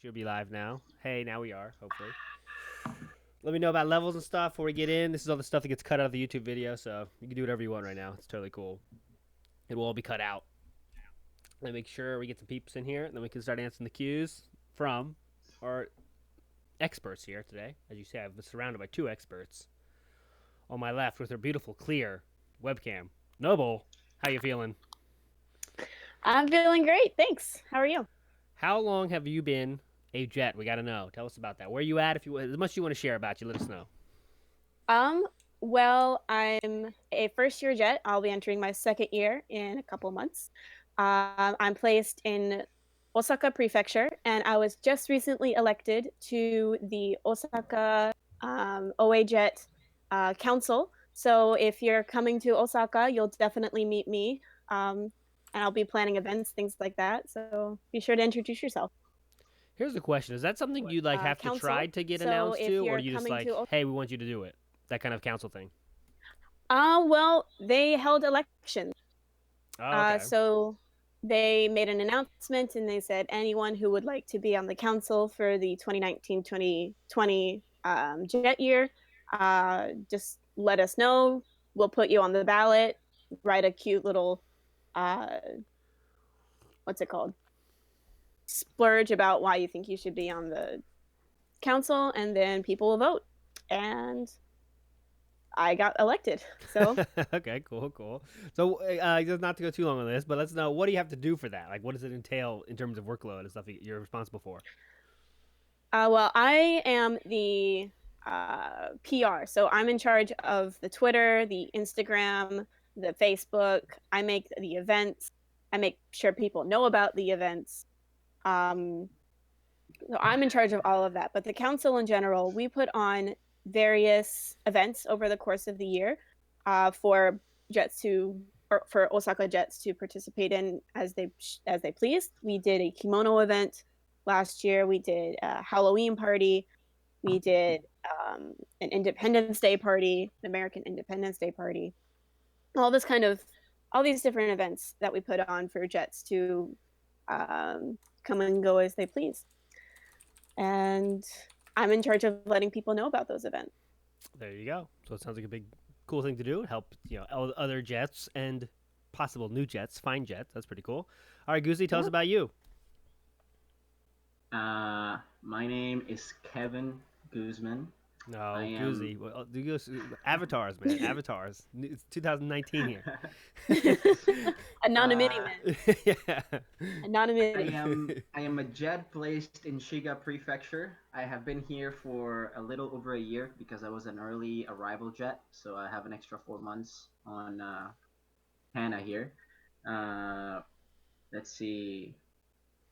Should be live now. Hey, now we are, hopefully. Let me know about levels and stuff before we get in. This is all the stuff that gets cut out of the YouTube video, so you can do whatever you want right now. It's totally cool. It will all be cut out. Let me make sure we get some peeps in here, and then we can start answering the cues from our experts here today. As you see, I've been surrounded by two experts. On my left with her beautiful, clear webcam. Noble, how you feeling? I'm feeling great, thanks. How are you? How long have you been a jet? We got to know. Tell us about that. Where you at? If you as much you want to share about you, let us know. Um, well, I'm a first year jet. I'll be entering my second year in a couple months. I'm placed in Osaka Prefecture, and I was just recently elected to the Osaka OA Jet Council. So if you're coming to Osaka, you'll definitely meet me. And I'll be planning events, things like that. So be sure to introduce yourself. Here's the question: is that something you like have to try Council. to get So announced if to, or you're you just coming like, to hey, we want you to do it? That kind of council thing. Well, they held elections. Oh, okay. So they made an announcement and they said anyone who would like to be on the council for the 2019-2020 jet year, just let us know. We'll put you on the ballot. Write a cute little, uh, what's it called? Splurge about why you think you should be on the council, and then people will vote. And I got elected. So Okay, cool. So, just not to go too long on this, but let's know what do you have to do for that? Like, what does it entail in terms of workload and stuff you're responsible for? Well, I am the PR. So I'm in charge of the Twitter, the Instagram, the Facebook. I make the events. I make sure people know about the events. Um, so I'm in charge of all of that. But the council in general, we put on various events over the course of the year for jets to or for Osaka jets to participate in as they please. We did a kimono event last year. We did a Halloween party. We did an Independence Day party, an American Independence Day party. All this kind of all these different events that we put on for jets to come and go as they please. And I'm in charge of letting people know about those events. There you go. So it sounds like a big, cool thing to do. Help other jets and possible new jets, fine jets. That's pretty cool. All right, Guzzie, tell us Yeah. about you. My name is Kevin Guzman. I No, am. Guzzie. Well, avatars, man. Avatars. It's 2019 here. Anonymity, uh, man. Yeah. I Anonymity. am. I am a jet placed in Shiga Prefecture. I have been here for a little over a year because I was an early arrival jet, so I have an extra 4 months on Hana here. Uh, let's see.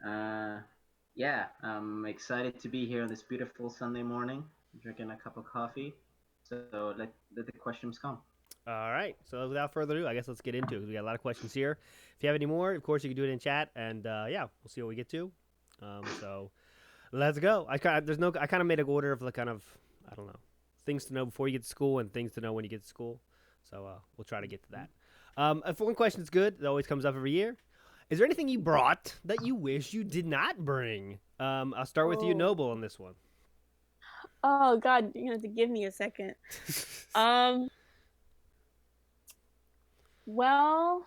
Uh, yeah, I'm excited to be here on this beautiful Sunday morning, drinking a cup of coffee. So let the questions come. All right. So without further ado, I guess let's get into it because we got a lot of questions here. If you have any more, of course, you can do it in chat, and yeah, we'll see what we get to. So let's go. I kind of made an order of the kind of I don't know things to know before you get to school and things to know when you get to school. So we'll try to get to that. If one question is good, it always comes up every year. Is there anything you brought that you wish you did not bring? I'll start with you, Oh. Noble, on this one. Oh God, you have to give me a second. Um. Well,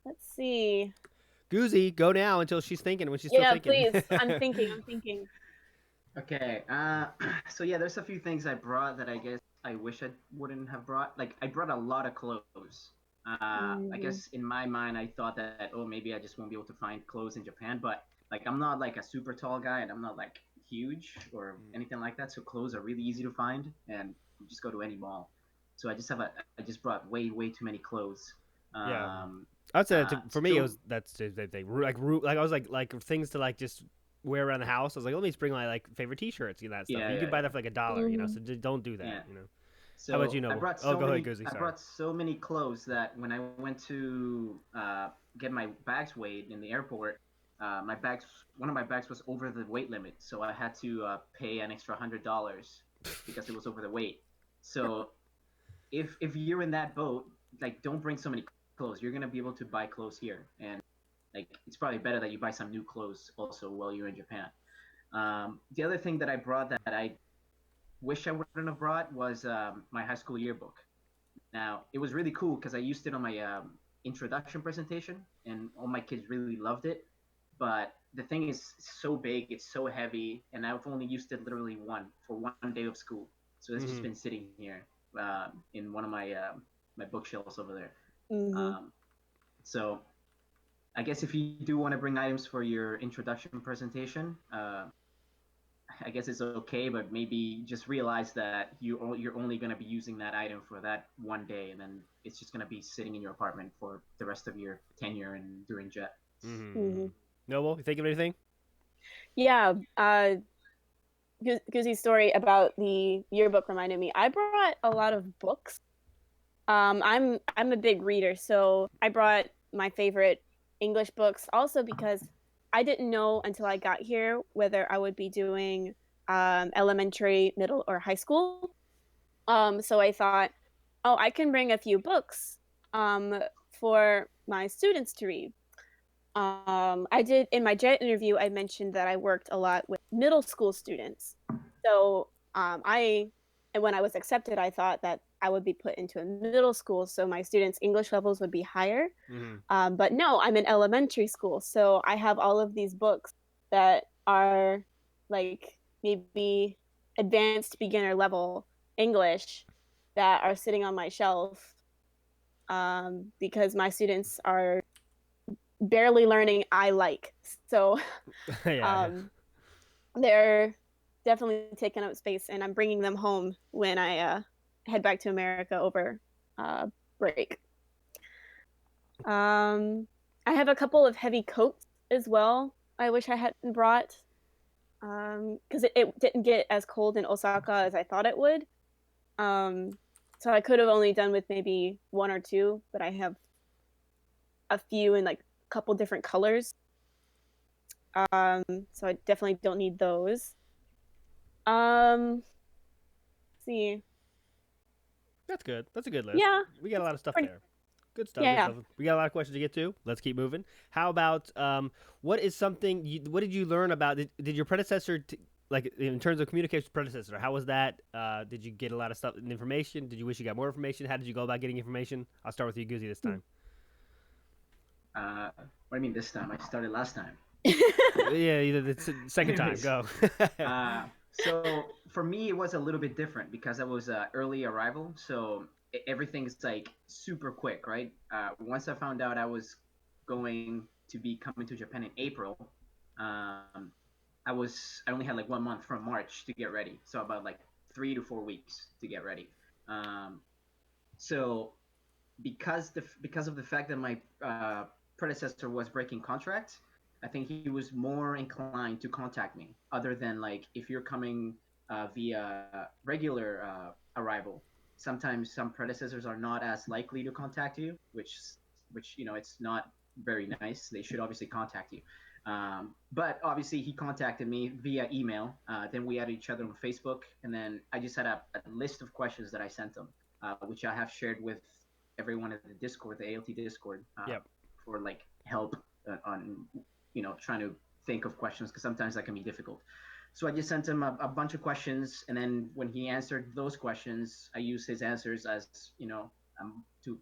let's see. Guzzie, go now until she's thinking when she's still Yeah, thinking. please. I'm thinking. I'm thinking. Okay. So yeah, there's a few things I brought that I guess I wish I wouldn't have brought. Like I brought a lot of clothes. I Mm-hmm. guess in my mind I thought that maybe I just won't be able to find clothes in Japan, but like I'm not like a super tall guy and I'm not like huge or anything like that, so clothes are really easy to find and you just go to any mall. So I just brought way too many clothes. Yeah, Um, I'd say for me it so was that's they like I was like things to like just wear around the house. I was like, let me just bring my like favorite T-shirts, that stuff. yeah, You yeah, can buy yeah, that for like $1, Mm-hmm. So don't do that. yeah. How about So you, I Noble? brought Oh, so go ahead, many. Guzzie. I Sorry. brought so many clothes that when I went to get my bags weighed in the airport, my bags one of my bags was over the weight limit, so I had to pay an extra $100 because it was over the weight. So if you're in that boat, like don't bring so many clothes. You're gonna be able to buy clothes here, and like it's it's probably better that you buy some new clothes also while you're in Japan. The other thing that I brought that I wish I wouldn't have brought was my high school yearbook. Now, it was really cool because I used it on my introduction presentation, and all my kids really loved it. But the thing is so big, it's so heavy, and I've only used it literally for 1 day of school. So it's just been sitting here in one of my bookshelves over there. Mm-hmm. So I guess if you do want to bring items for your introduction presentation, I guess it's okay, but maybe just realize that you're only going to be using that item for that 1 day, and then it's just going to be sitting in your apartment for the rest of your tenure and during JET. Mm-hmm. Noble, you think of anything? Yeah. Guzzie's story about the yearbook reminded me. I brought a lot of books. I'm a big reader, so I brought my favorite English books. Also because I didn't know until I got here whether I would be doing elementary, middle, or high school. So I thought, oh, I can bring a few books for my students to read. I did in my JET interview. I mentioned that I worked a lot with middle school students. So and when I was accepted, I thought that I would be put into a middle school, so my students' English levels would be higher. But no, I'm in elementary school, so I have all of these books that are like maybe advanced beginner level English that are sitting on my shelf because my students are barely learning I like. So Yeah. they're definitely taking up space, and I'm bringing them home when I head back to America over uh, break. I have a couple of heavy coats as well. I wish I hadn't brought because it didn't get as cold in Osaka as I thought it would. So I could have only done with maybe one or two, but I have a few in like a couple different colors. So I definitely don't need those. Let's see. That's good. That's a good list. Yeah, We got a lot of stuff pretty, there. Good stuff. Good yeah. stuff. We got a lot of questions to get to. Let's keep moving. How about what is something? What did you learn about? Did your predecessor, like in terms of communication with predecessor? How was that? Did you get a lot of stuff and information? Did you wish you got more information? How did you go about getting information? I'll start with you, Guzzie, this time. What do you mean this time? I started last time. Yeah, either the second time. Anyways, Go. so for me, it was a little bit different because I was early arrival, so everything's like super quick, right? Once I found out I was going to be coming to Japan in April, um, I only had like 1 month from March to get ready, so about like 3 to 4 weeks to get ready. Um, so because of the fact that my predecessor was breaking contract, I think he was more inclined to contact me. Other than like if you're coming via regular arrival, sometimes some predecessors are not as likely to contact you, which it's not very nice. They should obviously contact you. But obviously he contacted me via email. Then we added each other on Facebook, and then I just had a list of questions that I sent him, which I have shared with everyone in the Discord, the ALT Discord, Yep. for like help on trying to think of questions because sometimes that can be difficult. So I just sent him a bunch of questions, and then when he answered those questions, I used his answers as to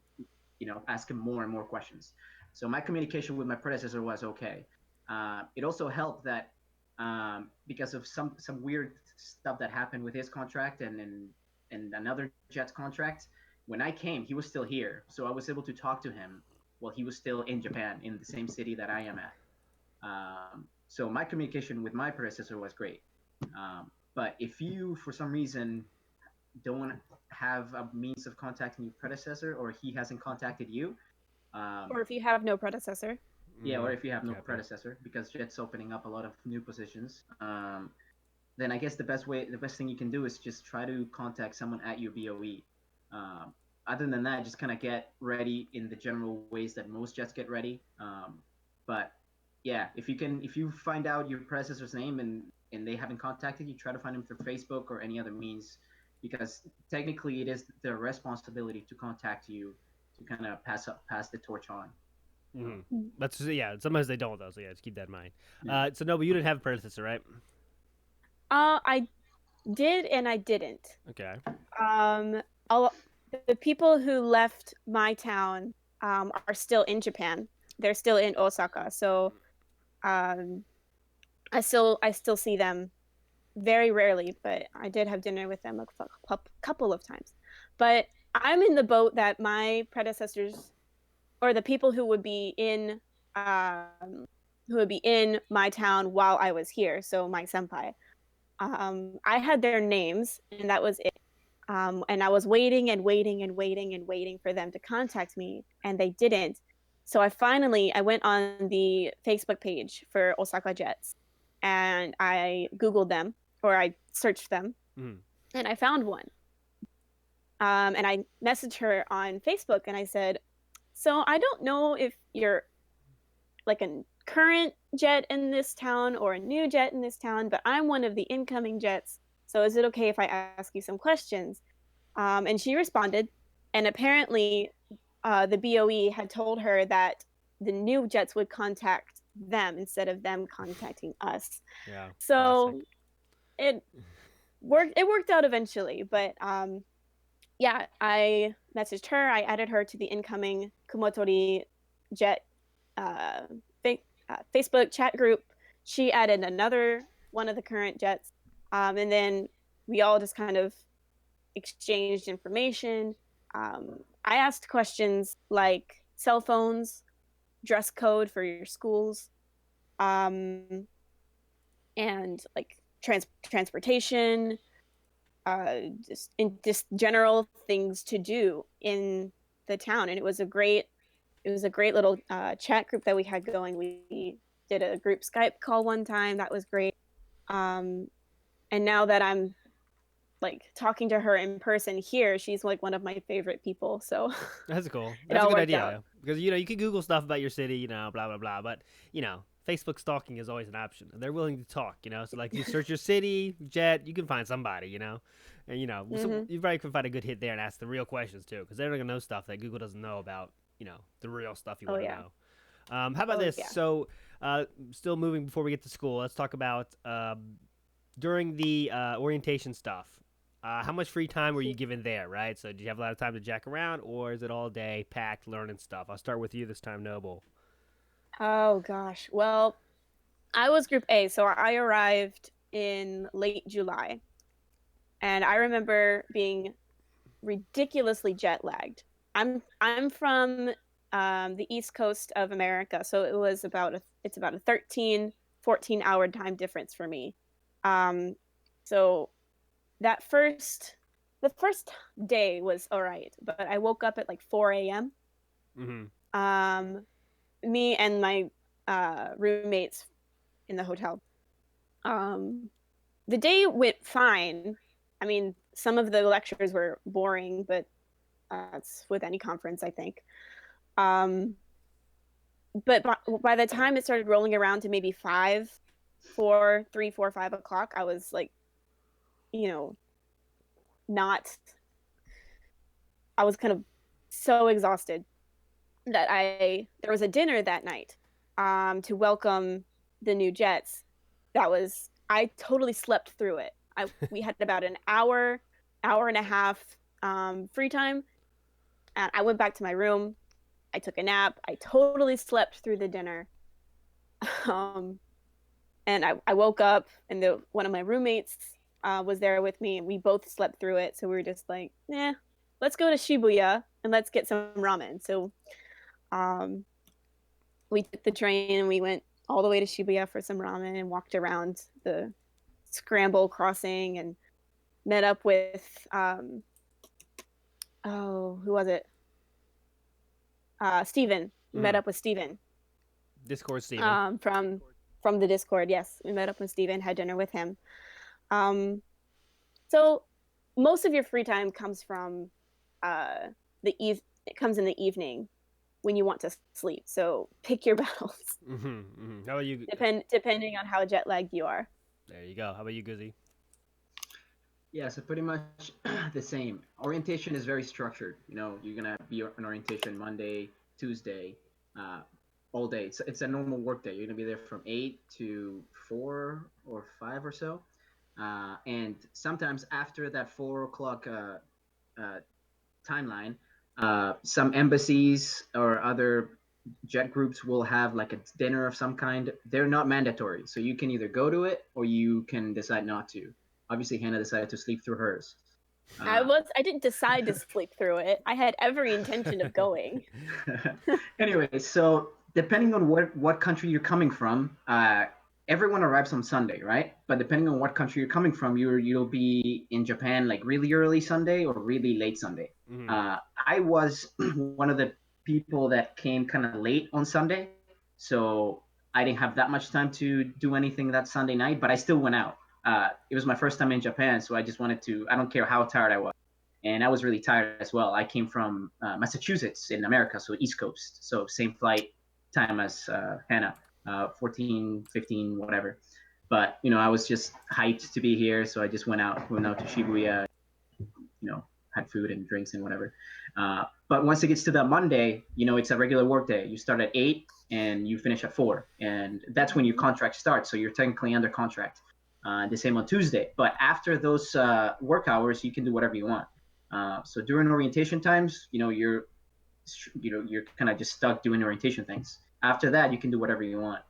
ask him more and more questions. So my communication with my predecessor was okay. It also helped that because of some weird stuff that happened with his contract and another Jets contract. When I came, he was still here, so I was able to talk to him while he was still in Japan, in the same city that I am at. So my communication with my predecessor was great. But if you, for some reason, don't have a means of contacting your predecessor, or he hasn't contacted you, Or if you have no predecessor. yeah, or if you have no Yeah. predecessor, because Jet's opening up a lot of new positions, then I guess the best thing you can do is just try to contact someone at your BOE. Um, Other than that, just kind of get ready in the general ways that most Jets get ready. But yeah, if you find out your predecessor's name and they haven't contacted you, try to find them through Facebook or any other means, because technically it is their responsibility to contact you to kind of pass the torch on. That's yeah. Sometimes they don't though, so yeah, just keep that in mind. Yeah. So Noble, you didn't have a predecessor, right? I did and I didn't. Okay. Um, the people who left my town are still in Japan. They're still in Osaka. So um, I still see them very rarely, but I did have dinner with them a couple of times. But I'm in the boat that my predecessors or the people who would be in my town while I was here, so my senpai. I had their names, and that was it. And I was waiting and waiting and waiting and waiting for them to contact me, and they didn't. So I went on the Facebook page for Osaka Jets, and I Googled them or I searched them, Mm. and I found one. And I messaged her on Facebook, and I said, "So I don't know if you're like a current jet in this town or a new jet in this town, but I'm one of the incoming jets. So is it okay if I ask you some questions?" And she responded, and apparently, the BOE had told her that the new jets would contact them instead of them contacting us. Yeah. Classic. So it worked. It worked out eventually, but yeah, I messaged her. I added her to the incoming Kumotori Jet uh, Facebook chat group. She added another one of the current jets, and then we all just kind of exchanged information. I asked questions like cell phones, dress code for your schools, and like transportation, just general things to do in the town. And it was a great little chat group that we had going. We did a group Skype call one time. That was great. Um, and now that I'm like talking to her in person here, she's like one of my favorite people. So That's cool. it That's a all good worked out. idea because you can Google stuff about your city, blah blah blah. But Facebook stalking is always an option. They're willing to talk, So like you search your city, jet, you can find somebody, and Mm-hmm. you probably can find a good hit there and ask the real questions too, because they're gonna know stuff that Google doesn't know about, the real stuff you Oh want to yeah. know. How about Oh this? yeah. So, still moving before we get to school, let's talk about during the orientation stuff. How much free time were you given there, right? So, did you have a lot of time to jack around, or is it all day packed learning stuff? I'll start with you this time, Noble. Oh gosh. Well, I was Group A, so I arrived in late July, and I remember being ridiculously jet lagged. I'm from the East Coast of America, so it's about a 13, 14 hour time difference for me. Um, so that the first day was all right, but I woke up at like 4 a.m. Mm-hmm. Um, Me and my roommates in the hotel. Um, the day went fine. I mean, some of the lectures were boring, but it's with any conference, I think. Um, but by the time it started rolling around to maybe 5, 4, 3, 4, 5 o'clock, I was like, you know, not. I was kind of so exhausted that I there was a dinner that night to welcome the new jets. That was I totally slept through it. We had about an hour and a half free time, and I went back to my room. I took a nap. I totally slept through the dinner. Um, and I woke up, and one of my roommates was there with me, and we both slept through it. So we were just like, let's go to Shibuya and let's get some ramen. So um, we took the train and we went all the way to Shibuya for some ramen and walked around the Scramble crossing and met up with who was it? Steven. We met Mm-hmm. up with Steven Discord, Steven. um, from from the Discord. Yes, we met up with Steven, had dinner with him. Um, so most of your free time comes from uh, it comes in the evening when you want to sleep. So pick your battles. Mm-hmm. Mm-hmm. How about you? Depending on how jet lagged you are. There you go. How about you, Guzzie? Yeah, so pretty much the same. Orientation is very structured. You're gonna be an orientation Monday, Tuesday. Uh, all day. It's a normal work day. You're gonna be there from 8 to 4 or 5 or so, and sometimes after that 4 o'clock uh, timeline, some embassies or other jet groups will have like a dinner of some kind. They're not mandatory, so you can either go to it or you can decide not to. Obviously, Hannah decided to sleep through hers. I didn't decide to sleep through it. I had every intention of going. Anyway, so depending on what country you're coming from, everyone arrives on Sunday, right? But depending on what country you're coming from, you'll be in Japan like really early Sunday or really late Sunday. I was one of the people that came kind of late on Sunday, so I didn't have that much time to do anything that Sunday night, but I still went out. It was my first time in Japan, so I just wanted to. I don't care how tired I was, and I was really tired as well. I came from Massachusetts in America, so East Coast, so same flight time as Hannah, 14, 15, whatever. But I was just hyped to be here, so I just went out to Shibuya, had food and drinks and whatever. But once it gets to the Monday, it's a regular work day. You start at 8 and you finish at 4, and that's when your contract starts. So you're technically under contract. The same on Tuesday. But after those work hours, you can do whatever you want. So during orientation times, you're kind of just stuck doing orientation things. After that, you can do whatever you want.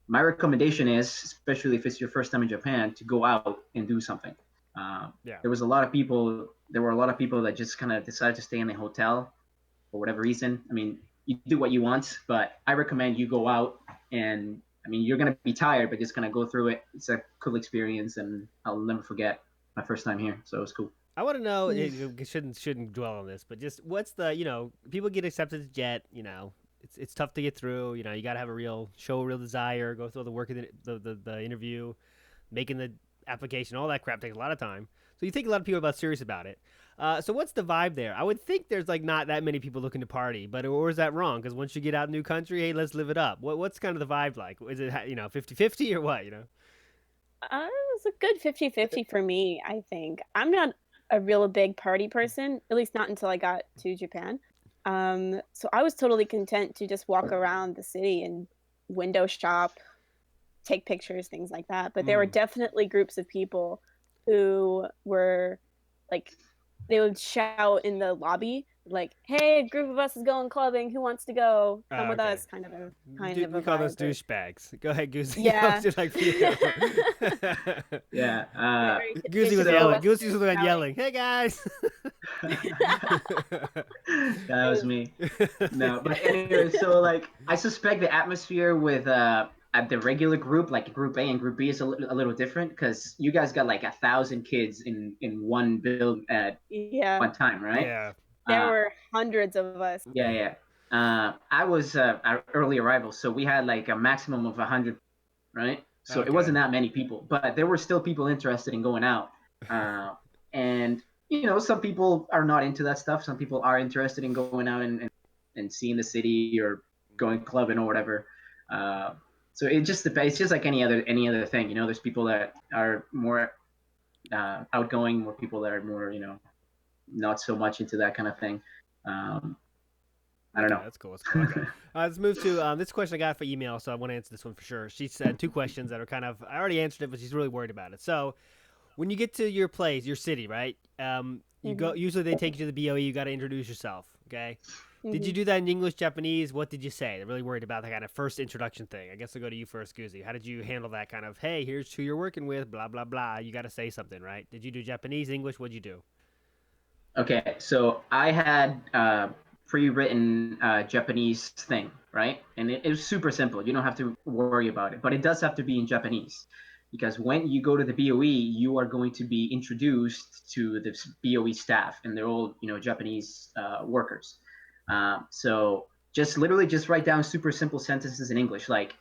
My recommendation is, especially if it's your first time in Japan, to go out and do something. There were a lot of people that just kind of decided to stay in the hotel for whatever reason. I mean, you do what you want, but I recommend you go out, and I mean, you're gonna be tired, but just kind of go through it. It's a cool experience, and I'll never forget my first time here. So it was cool. I want to know. It shouldn't dwell on this, but just what's the people get accepted to jet. It's tough to get through. You got to have a real desire, go through all the work of the interview, making the application, all that crap takes a lot of time. So you think a lot of people are about serious about it. So what's the vibe there? I would think there's like not that many people looking to party, or is that wrong? Because once you get out in a new country, hey, let's live it up. What's kind of the vibe like? Is it 50-50 or what? It was a good 50-50 for me, I think. I'm not a real big party person, at least not until I got to Japan. So I was totally content to just walk around the city and window shop, take pictures, things like that. But there were definitely groups of people who were like, they would shout in the lobby, like, "Hey, a group of us is going clubbing. Who wants to go? Come with us." Kind of a we call those douchebags. Go ahead, Guzzie. Yeah. Yeah. Guzzie was yelling. Guzzie was the one yelling. Hey guys. That was me. No, but anyway, so like I suspect the atmosphere with at the regular group, like Group A and Group B, is a little different because you guys got like 1,000 kids in one build at one time, right? Yeah. There were hundreds of us. Yeah. I was an early arrival, so we had like a maximum of 100, right? So It wasn't that many people, but there were still people interested in going out. And some people are not into that stuff. Some people are interested in going out and seeing the city or going clubbing or whatever. So it's just like any other thing. There's people that are more outgoing, more people that are more not so much into that kind of thing. I don't know. That's cool. Okay. Let's move to this question I got for email, so I want to answer this one for sure. She said 2 questions that are kind of, I already answered it, but she's really worried about it. So when you get to your place, your city, right? You go. Usually they take you to the BOE. You got to introduce yourself. Okay. Did you do that in English, Japanese? What did you say? They're really worried about that kind of first introduction thing. I guess I'll go to you first, Guzzie. How did you handle that kind of, hey, here's who you're working with, blah, blah, blah. You got to say something, right? Did you do Japanese, English? What'd you do? Okay, so I had pre-written Japanese thing, right? And it was super simple. You don't have to worry about it, but it does have to be in Japanese because when you go to the BOE, you are going to be introduced to the BOE staff, and they're all Japanese workers. So just write down super simple sentences in English, like,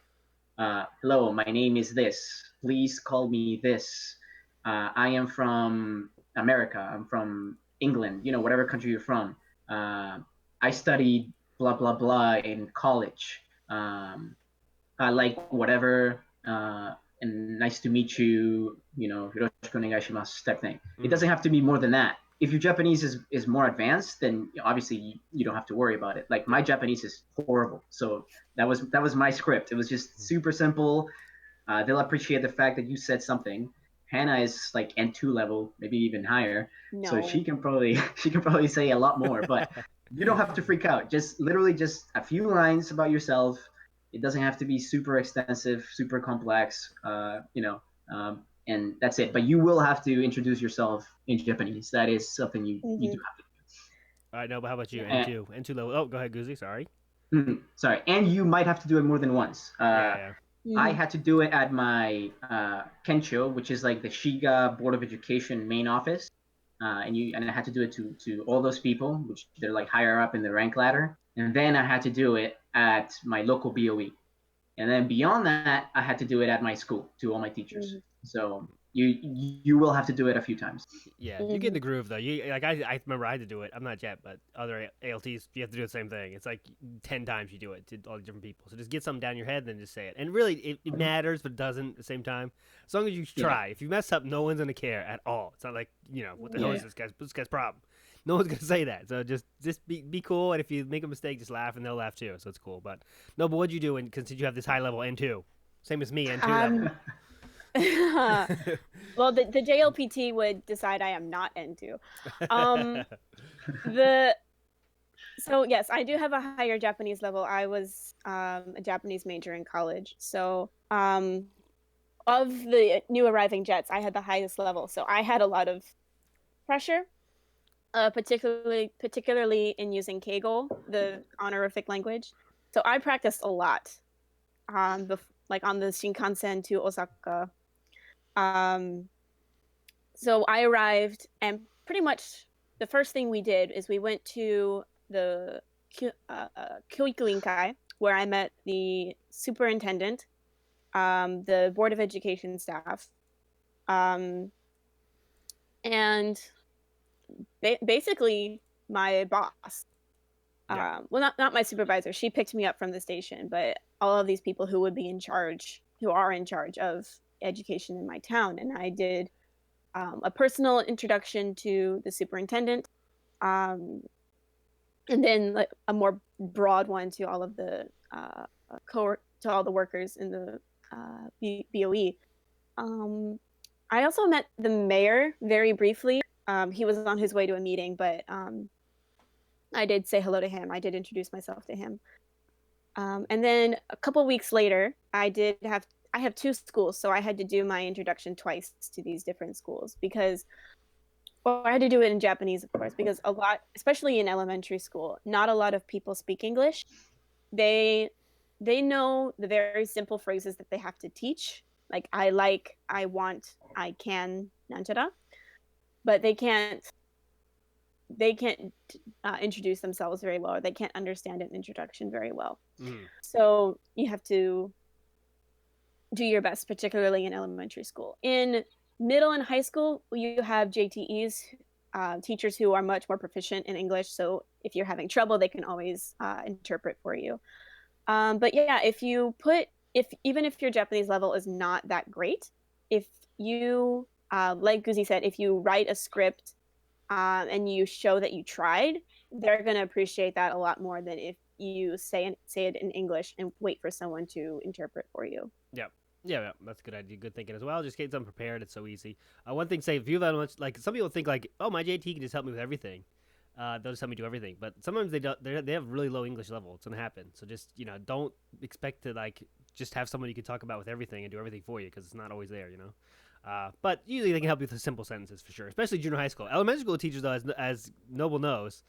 "Hello, my name is this. Please call me this. I am from America. I'm from England, whatever country you're from. I studied blah, blah, blah in college. I like whatever, and nice to meet you, yoroshiku onegai shimasu type thing." It doesn't have to be more than that. if your Japanese is more advanced, then obviously you don't have to worry about it. Like my Japanese is horrible, so that was my script. It was just super simple. They'll appreciate the fact that you said something. Hannah is like N2 level, maybe even higher, so No. she can probably say a lot more. But you don't have to freak out. Just literally just a few lines about yourself. It doesn't have to be super extensive, super complex. And that's it. But you will have to introduce yourself in Japanese. That is something you do Hmm. have to All right, no, but how about you? do. N2 level. Oh, go ahead, Guzzie. Sorry. Sorry, and you might have to do it more than once. Yeah, yeah. I Hmm. had to do it at my Kencho, which is like the Shiga Board of Education main office, and I had to do it to all those people, which they're like higher up in the rank ladder, and then I had to do it at my local BOE, and then beyond that, I had to do it at my school to all my teachers. Hmm. So you will have to do it a few times. Yeah, you get in Hmm. the groove though. You like I remember I had to do it. I'm not Jet, but other ALTs you have to do the same thing. It's like 10 times you do it to all the different people. So just get something down your head, and then just say it. And really, it matters, but it doesn't at the same time. As long as you Yeah, try. If you mess up, no one's gonna care at all. It's not like what the hell yeah, is yeah. this guy's problem? No one's gonna say that. So just be cool, and if you make a mistake, just laugh, and they'll laugh too. So it's cool. But no, but what'd you do? And since you have this high level N2, same as me N2 level. Um, well, the JLPT would decide I am not N2. Um, the So yes, I do have a higher Japanese level. I was a Japanese major in college. So of the new arriving jets, I had the highest level. So I had a lot of pressure, particularly in using Keigo, the honorific language. So I practiced a lot, like on the Shinkansen to Osaka. Um, so I arrived, and pretty much the first thing we did is we went to the Kyoikuinkai, where I met the superintendent, the board of education staff, um, and basically my boss. Yeah. Well, not my supervisor. She picked me up from the station, but all of these people who would be in charge, who are in charge of education in my town, and I did a personal introduction to the superintendent, um, and then like a more broad one to all of the to all the workers in the BOE. Um, I also met the mayor very briefly. He was on his way to a meeting, but I did say hello to him. I did introduce myself to him. And then a couple weeks later, I have two schools, so I had to do my introduction twice to these different schools because well, I had to do it in Japanese, of course, because a lot, especially in elementary school, not a lot of people speak English. They they know the very simple phrases that they have to teach, like I like, I want, I can, nanchara, but they can't introduce themselves very well, or they can't understand an introduction very well. Mm. So you have to do your best, particularly in elementary school. In middle and high school, you have JTEs, teachers who are much more proficient in English. So if you're having trouble, they can always interpret for you. But yeah, if even if your Japanese level is not that great, if you like Guzzie said, if you write a script and you show that you tried, they're gonna appreciate that a lot more than if you say it in English and wait for someone to interpret for you. Yeah. Yeah, that's a good idea. Good thinking as well. Just get something prepared. It's so easy. One thing, say, if you have much, like some people think, like, oh, my JT can just help me with everything. They'll just help me do everything. But sometimes they don't. They have really low English level. It's gonna happen. So just don't expect to like just have someone you can talk about with everything and do everything for you because it's not always there. But usually they can help you with simple sentences for sure, especially junior high school. Elementary school teachers, though, as Noble knows,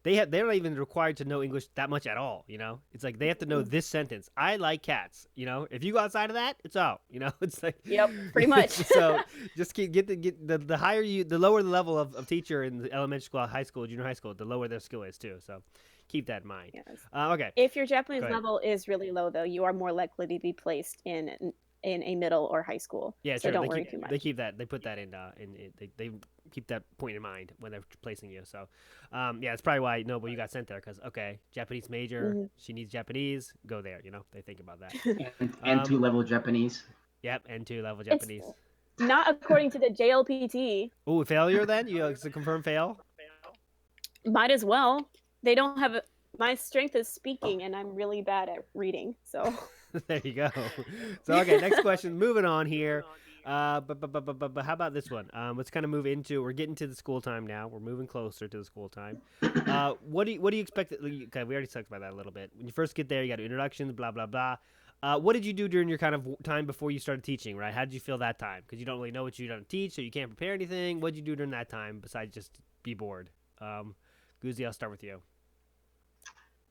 they're not even required to know English that much at all. It's like they have to know this sentence: "I like cats." If you go outside of that, it's out. It's like Yep, pretty much. so just get the higher the lower the level of teacher in the elementary school, high school, junior high school, the lower their skill is too. So keep that in mind. Yes. Okay. If your Japanese Go ahead. level is really low, though, you are more likely to be placed in a middle or high school. Yeah, so sure. don't worry too much. They keep that. They put that in. They keep that point in mind when they're placing you. So, yeah, it's probably why Noble you got sent there because Japanese major, she needs Japanese. Go there. They think about that. And two level Japanese. Yep, N2 level Japanese. Not according to the JLPT. Oh, failure then? It's a confirmed fail? Might as well. They don't have my strength is speaking, and I'm really bad at reading. So There you go. So, okay, next question. Moving on here. But how about this one? Let's kind of move into. We're getting to the school time now. We're moving closer to the school time. What do you expect? Okay, we already talked about that a little bit. When you first get there, you got introductions, blah blah blah. What did you do during your kind of time before you started teaching? Right? How did you feel that time? Because you don't really know what you're going to teach, so you can't prepare anything. What did you do during that time besides just be bored? Guzzie, I'll start with you.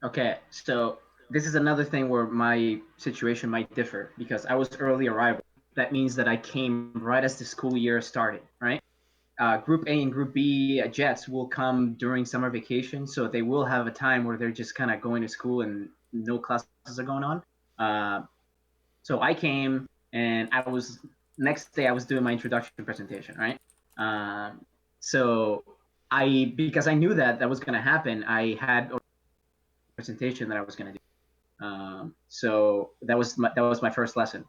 Okay, so this is another thing where my situation might differ because I was early arrival. That means that I came right as the school year started, right? Group A and Group B Jets will come during summer vacation, so they will have a time where they're just kind of going to school and no classes are going on. So I came and next day I was doing my introduction presentation, right? So because I knew that was going to happen, I had presentation that I was going to do. So that was my first lesson.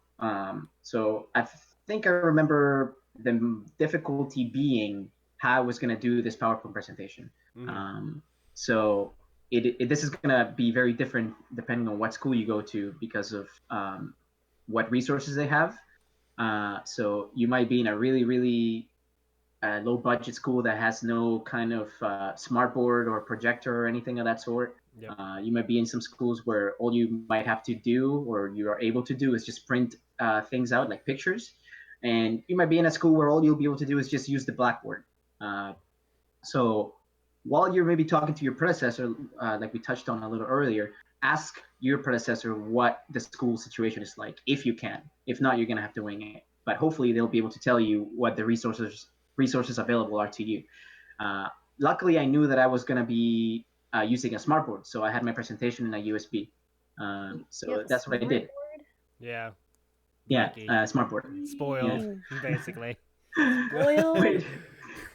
So I think I remember the difficulty being how I was going to do this PowerPoint presentation. Mm-hmm. So this is going to be very different depending on what school you go to because of what resources they have. So you might be in a really, really low budget school that has no kind of smartboard or projector or anything of that sort. Yep. You might be in some schools where all you might have to do or you are able to do is just print things out like pictures. And you might be in a school where all you'll be able to do is just use the blackboard. So while you're maybe talking to your predecessor, like we touched on a little earlier, ask your predecessor what the school situation is like, if you can. If not, you're going to have to wing it. But hopefully they'll be able to tell you what the resources available are to you. Luckily, I knew that I was going to be using a smartboard, so I had my presentation in a USB. So that's what I did. Yeah. Yeah, smartboard. Spoiled, basically. Spoiled.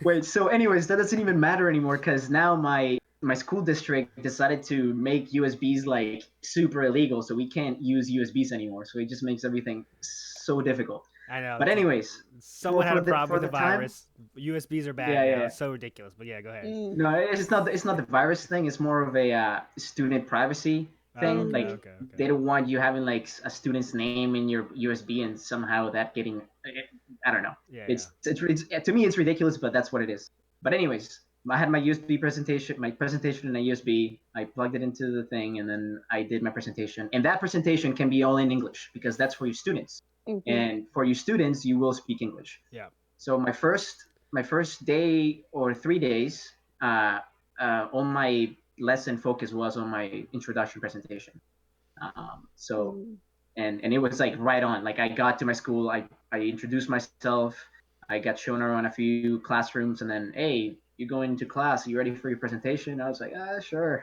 Wait. So, anyways, that doesn't even matter anymore because now my school district decided to make USBs like super illegal, so we can't use USBs anymore. So it just makes everything so difficult. I know. But anyways, someone had a problem with the time, virus. USBs are bad now. It's so ridiculous. But yeah, go ahead. No, it's not. It's not the virus thing. It's more of a student privacy thing. Okay, like okay. They don't want you having like a student's name in your USB and somehow that getting. I don't know. Yeah, it's to me it's ridiculous, but that's what it is. But anyways, I had my presentation in a USB. I plugged it into the thing, and then I did my presentation. And that presentation can be all in English because that's for your students. Mm-hmm. And for your students, you will speak English. Yeah. So my first day or 3 days, all my lesson focus was on my introduction presentation. And it was like right on. Like I got to my school, I introduced myself, I got shown around a few classrooms, and then, hey, you going into class? Are you ready for your presentation? I was like, sure.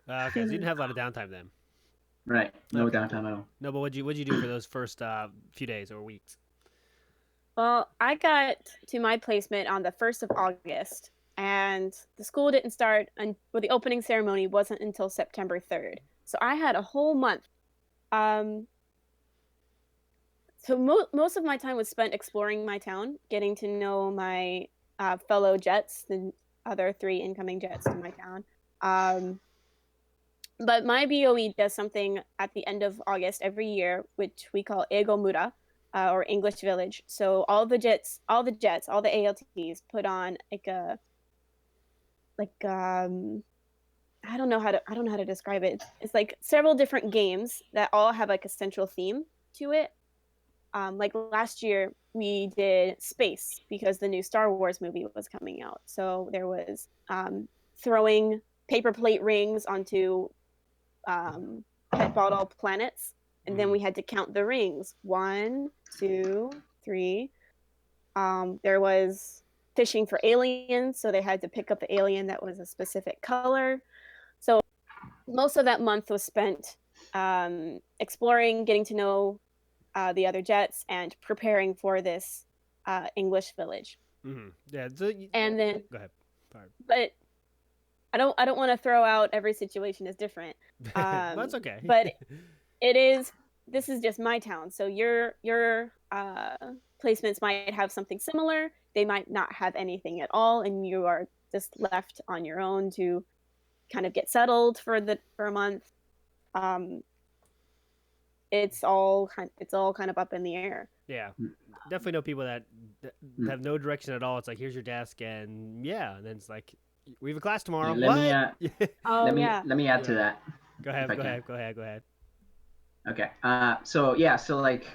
Okay, so you didn't have a lot of downtime then. Right, no downtime at all. No, but what'd you do for those first few days or weeks? Well, I got to my placement on the 1st of August, and the school didn't start, the opening ceremony wasn't until September 3rd. So I had a whole month. So most of my time was spent exploring my town, getting to know my fellow Jets, the other 3 incoming Jets to my town. But my BOE does something at the end of August every year, which we call Ego Mura, or English Village. So all the ALTs put on I don't know how to describe it. It's like several different games that all have like a central theme to it. Like last year we did space because the new Star Wars movie was coming out. So there was throwing paper plate rings onto pet bottle planets, and then we had to count the rings. 1, 2, 3. There was fishing for aliens, so they had to pick up the alien that was a specific color. So most of that month was spent exploring, getting to know the other Jets, and preparing for this English village. Mm-hmm. Yeah. And then go ahead. Sorry. But I don't want to throw out every situation is different. That's okay. But it is this is just my town, so your placements might have something similar. They might not have anything at all, and you are just left on your own to kind of get settled for a month. Um, it's all kind of up in the air. Yeah, definitely know people that have no direction at all. It's like, here's your desk, and yeah, and then it's like, we have a class tomorrow. Let me What? Oh yeah. let me add to Yeah. that. Go if ahead. I Go can. ahead. Go ahead. Go ahead. Okay. So yeah. So like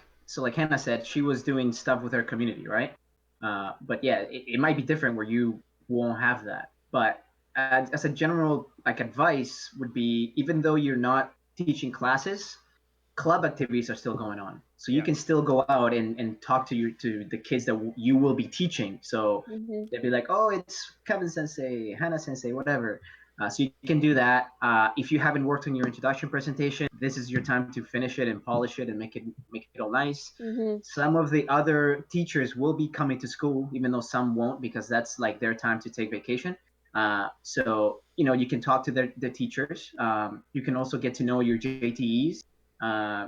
Hannah said, she was doing stuff with her community, right? But yeah, it might be different where you won't have that. But as a general like advice would be, even though you're not teaching classes, club activities are still going on, so you Yeah. can still go out and talk to the kids that you will be teaching. So Mm-hmm. they'd be like, oh, it's Kevin Sensei, Hannah Sensei, whatever. So you can do that. If you haven't worked on your introduction presentation, this is your time to finish it and polish it and make it all nice. Mm-hmm. Some of the other teachers will be coming to school, even though some won't, because that's like their time to take vacation. So you can talk to the teachers. You can also get to know your JTEs. Uh,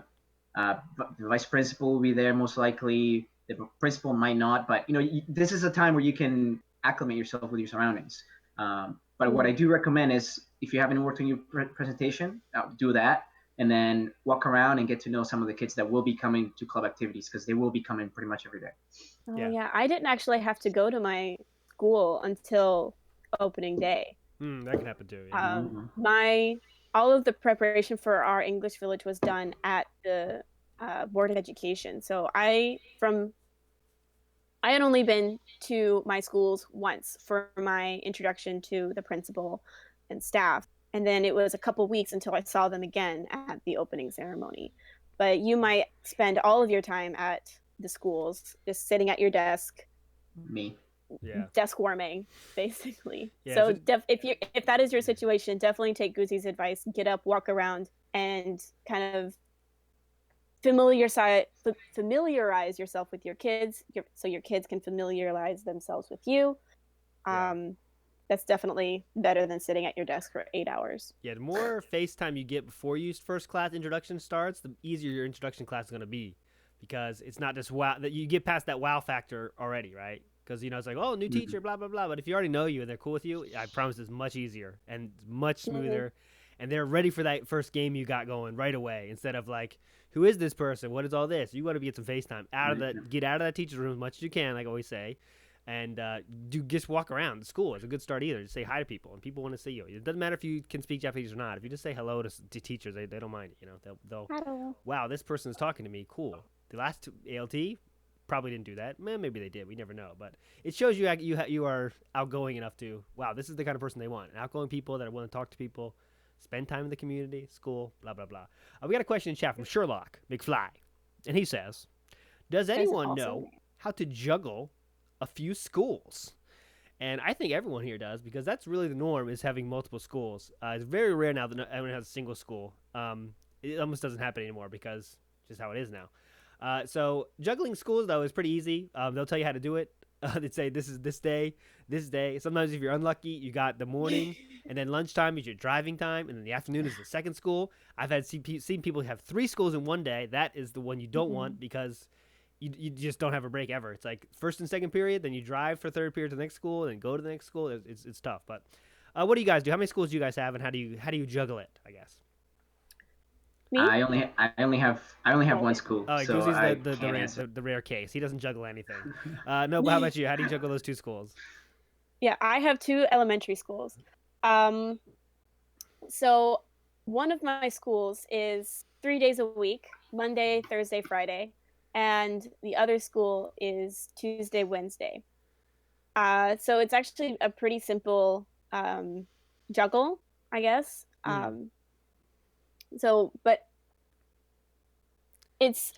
the vice principal will be there most likely. The principal might not, but this is a time where you can acclimate yourself with your surroundings. But what I do recommend is, if you haven't worked on your presentation, do that, and then walk around and get to know some of the kids that will be coming to club activities, because they will be coming pretty much every day. Oh Yeah. yeah. I didn't actually have to go to my school until opening day. That can happen too. Yeah. My all of the preparation for our English village was done at the Board of Education. So I had only been to my schools once for my introduction to the principal and staff, and then it was a couple weeks until I saw them again at the opening ceremony. But you might spend all of your time at the schools, just sitting at your desk, Me. Yeah. desk warming, basically. Yeah, So if that is your situation, definitely take Guzzie's advice. Get up, walk around, and kind of familiarize yourself with your kids, so your kids can familiarize themselves with you. Yeah. That's definitely better than sitting at your desk for 8 hours. Yeah, the more FaceTime you get before your first class introduction starts, the easier your introduction class is going to be, because it's not just wow that you get past that wow factor already, right? Because it's like, oh, new teacher, blah blah blah. But if you already know you and they're cool with you, I promise it's much easier and much smoother, and they're ready for that first game you got going right away. Instead of like, who is this person? What is all this? You want to get some FaceTime get out of that teacher's room as much as you can, like I always say. And just walk around the school. It's a good start either. Just say hi to people, and people want to see you. It doesn't matter if you can speak Japanese or not. If you just say hello to teachers, they don't mind it. They'll wow, this person is talking to me. Cool. The last ALT probably didn't do that. Maybe they did. We never know. But it shows you are outgoing enough to, wow, this is the kind of person they want. Outgoing people that are willing to talk to people, spend time in the community, school, blah blah blah. We got a question in chat from Sherlock McFly, and he says, "Does anyone know how to juggle a few schools?" And I think everyone here does, because that's really the norm, is having multiple schools. It's very rare now that everyone has a single school. It almost doesn't happen anymore, because just how it is now. So juggling schools, though, is pretty easy. They'll tell you how to do it. They'd say, this is this day, this day. Sometimes if you're unlucky, you got the morning, and then lunchtime is your driving time, and then the afternoon is the second school. I've seen people have 3 schools in one day. That is the one you don't want, because you just don't have a break ever. It's like first and second period, then you drive for third period to the next school, then go to the next school. It's tough. But what do you guys do? How many schools do you guys have, and how do you juggle it, I guess? Me? I only have one school, Oh, so Guzzie's I can't answer. the rare case. He doesn't juggle anything. No, but how about you? How do you juggle those 2 schools? Yeah, I have 2 elementary schools. So one of my schools is 3 days a week, Monday, Thursday, Friday, and the other school is Tuesday, Wednesday. So it's actually a pretty simple juggle, I guess. But it's